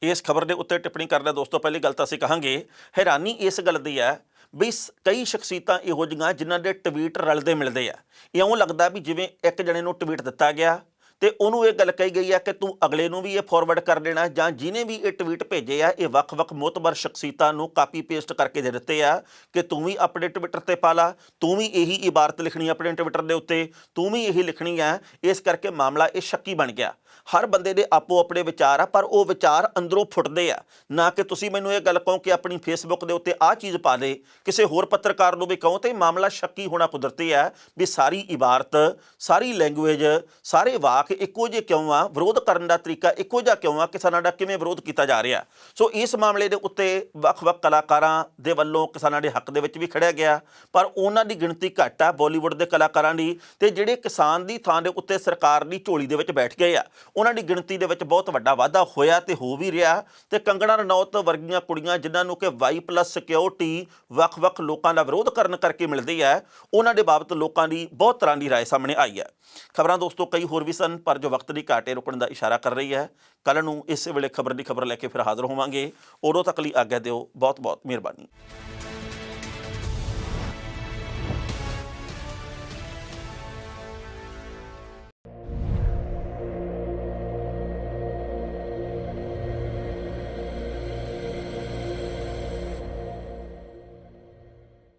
ਇਸ ਖਬਰ ਦੇ ਉੱਤੇ ਟਿੱਪਣੀ ਕਰਦਾ ਦੋਸਤੋ ਪਹਿਲੀ ਗੱਲ ਤਾਂ ਅਸੀਂ ਕਹਾਂਗੇ ਹੈਰਾਨੀ ਇਸ ਗੱਲ ਦੀ ਹੈ ਵੀ ਕਈ ਸ਼ਖਸੀਅਤਾਂ ਇਹੋ ਜਿਹੀਆਂ ਜਿਨ੍ਹਾਂ ਦੇ ਟਵੀਟ ਰਲਦੇ ਮਿਲਦੇ ਆ। ਇਉਂ ਲੱਗਦਾ ਵੀ ਜਿਵੇਂ ਇੱਕ ਜਣੇ ਨੂੰ ਟਵੀਟ ਦਿੱਤਾ ਗਿਆ ਤੇ ਉਹਨੂੰ ਇਹ ਗੱਲ ਕਹੀ ਗਈ ਹੈ ਕਿ ਤੂੰ ਅਗਲੇ ਨੂੰ ਵੀ ਇਹ ਫਾਰਵਰਡ ਕਰ ਦੇਣਾ, ਜਾਂ ਜਿਹਨੇ ਵੀ ਇਹ ਟਵੀਟ ਭੇਜੇ ਆ ਇਹ ਵੱਖ-ਵੱਖ ਮੋਹਤਬਰ ਸ਼ਖਸੀਅਤਾਂ ਨੂੰ ਕਾਪੀ ਪੇਸਟ ਕਰਕੇ ਦੇ ਦਿੱਤੇ ਆ ਕਿ ਤੂੰ ਵੀ ਆਪਣੇ ਟਵਿੱਟਰ ਤੇ ਪਾ ਲਾ, ਤੂੰ ਵੀ ਇਹੀ ਇਬਾਰਤ ਲਿਖਣੀ ਆਪਣੇ ਟਵਿੱਟਰ ਦੇ ਉੱਤੇ, ਤੂੰ ਵੀ ਇਹੀ ਲਿਖਣੀ ਆ। ਇਸ ਕਰਕੇ ਮਾਮਲਾ ਇਹ ਸ਼ੱਕੀ ਬਣ ਗਿਆ। ਹਰ ਬੰਦੇ ਦੇ ਆਪੋ ਆਪਣੇ ਵਿਚਾਰ ਆ, ਪਰ ਉਹ ਵਿਚਾਰ ਅੰਦਰੋਂ ਫੁੱਟਦੇ ਆ। ਨਾ ਕਿ ਤੁਸੀਂ ਮੈਨੂੰ ਇਹ ਗੱਲ ਕਹੋ ਕਿ ਆਪਣੀ ਫੇਸਬੁੱਕ ਦੇ ਉੱਤੇ ਆਹ ਚੀਜ਼ ਪਾ ਦੇ, ਕਿਸੇ ਹੋਰ ਪੱਤਰਕਾਰ ਨੂੰ ਵੀ ਕਹੋ, ਤੇ ਮਾਮਲਾ ਸ਼ੱਕੀ ਹੋਣਾ ਕੁਦਰਤੀ ਹੈ ਵੀ ਸਾਰੀ ਇਬਾਰਤ, ਸਾਰੀ ਲੈਂਗੁਏਜ, ਸਾਰੇ ਵਾਕ ਇੱਕੋ ਜਿਹੇ ਕਿਉਂ ਆ, ਵਿਰੋਧ ਕਰਨ ਦਾ ਤਰੀਕਾ ਇੱਕੋ ਜਿਹਾ ਕਿਉਂ ਆ, ਕਿਸਾਨਾਂ ਦਾ ਕਿਵੇਂ ਵਿਰੋਧ ਕੀਤਾ ਜਾ ਰਿਹਾ। ਸੋ ਇਸ ਮਾਮਲੇ ਦੇ ਉੱਤੇ ਵੱਖ-ਵੱਖ ਕਲਾਕਾਰਾਂ ਦੇ ਵੱਲੋਂ ਕਿਸਾਨਾਂ ਦੇ ਹੱਕ ਦੇ ਵਿੱਚ ਵੀ ਖੜਿਆ ਗਿਆ, ਪਰ ਉਹਨਾਂ ਦੀ ਗਿਣਤੀ ਘੱਟ ਆ ਬਾਲੀਵੁੱਡ ਦੇ ਕਲਾਕਾਰਾਂ ਦੀ, ਤੇ ਜਿਹੜੇ ਕਿਸਾਨ ਦੀ ਥਾਂ ਦੇ ਉੱਤੇ ਸਰਕਾਰ ਦੀ ਝੋਲੀ ਦੇ ਵਿੱਚ ਬੈਠ ਗਏ ਆ ਉਹਨਾਂ ਦੀ ਗਿਣਤੀ ਦੇ ਵਿੱਚ ਬਹੁਤ ਵੱਡਾ ਵਾਧਾ ਹੋਇਆ ਤੇ ਹੋ ਵੀ ਰਿਹਾ। ਤੇ ਕੰਗਣਾ ਰਣੌਤ ਵਰਗੀਆਂ ਕੁੜੀਆਂ ਜਿਨ੍ਹਾਂ ਨੂੰ ਕਿ Y+ ਸਿਕਿਉਰਿਟੀ ਵੱਖ-ਵੱਖ ਲੋਕਾਂ ਦਾ ਵਿਰੋਧ ਕਰਨ ਕਰਕੇ ਮਿਲਦੀ ਹੈ, ਉਹਨਾਂ ਦੇ ਬਾਬਤ ਲੋਕਾਂ ਦੀ ਬਹੁਤ ਤਰ੍ਹਾਂ ਦੀ ਰਾਏ ਸਾਹਮਣੇ ਆਈ ਹੈ। ਖਬਰਾਂ ਦੋਸਤੋ ਕਈ ਹੋਰ ਵੀ ਸਨ, ਪਰ ਜੋ ਵਕਤ ਦੀ ਘਾਟ ਰੁਕਣ ਦਾ ਇਸ਼ਾਰਾ ਕਰ ਰਹੀ ਹੈ। ਕੱਲ੍ਹ ਨੂੰ ਇਸੇ ਵੇਲੇ ਖਬਰ ਦੀ ਖਬਰ ਲੈ ਕੇ ਫਿਰ ਹਾਜ਼ਰ ਹੋਵਾਂਗੇ। ਉਦੋਂ ਤੱਕ ਲਈ ਆਗਿਆ ਦਿਓ। ਬਹੁਤ ਬਹੁਤ ਮਿਹਰਬਾਨੀ।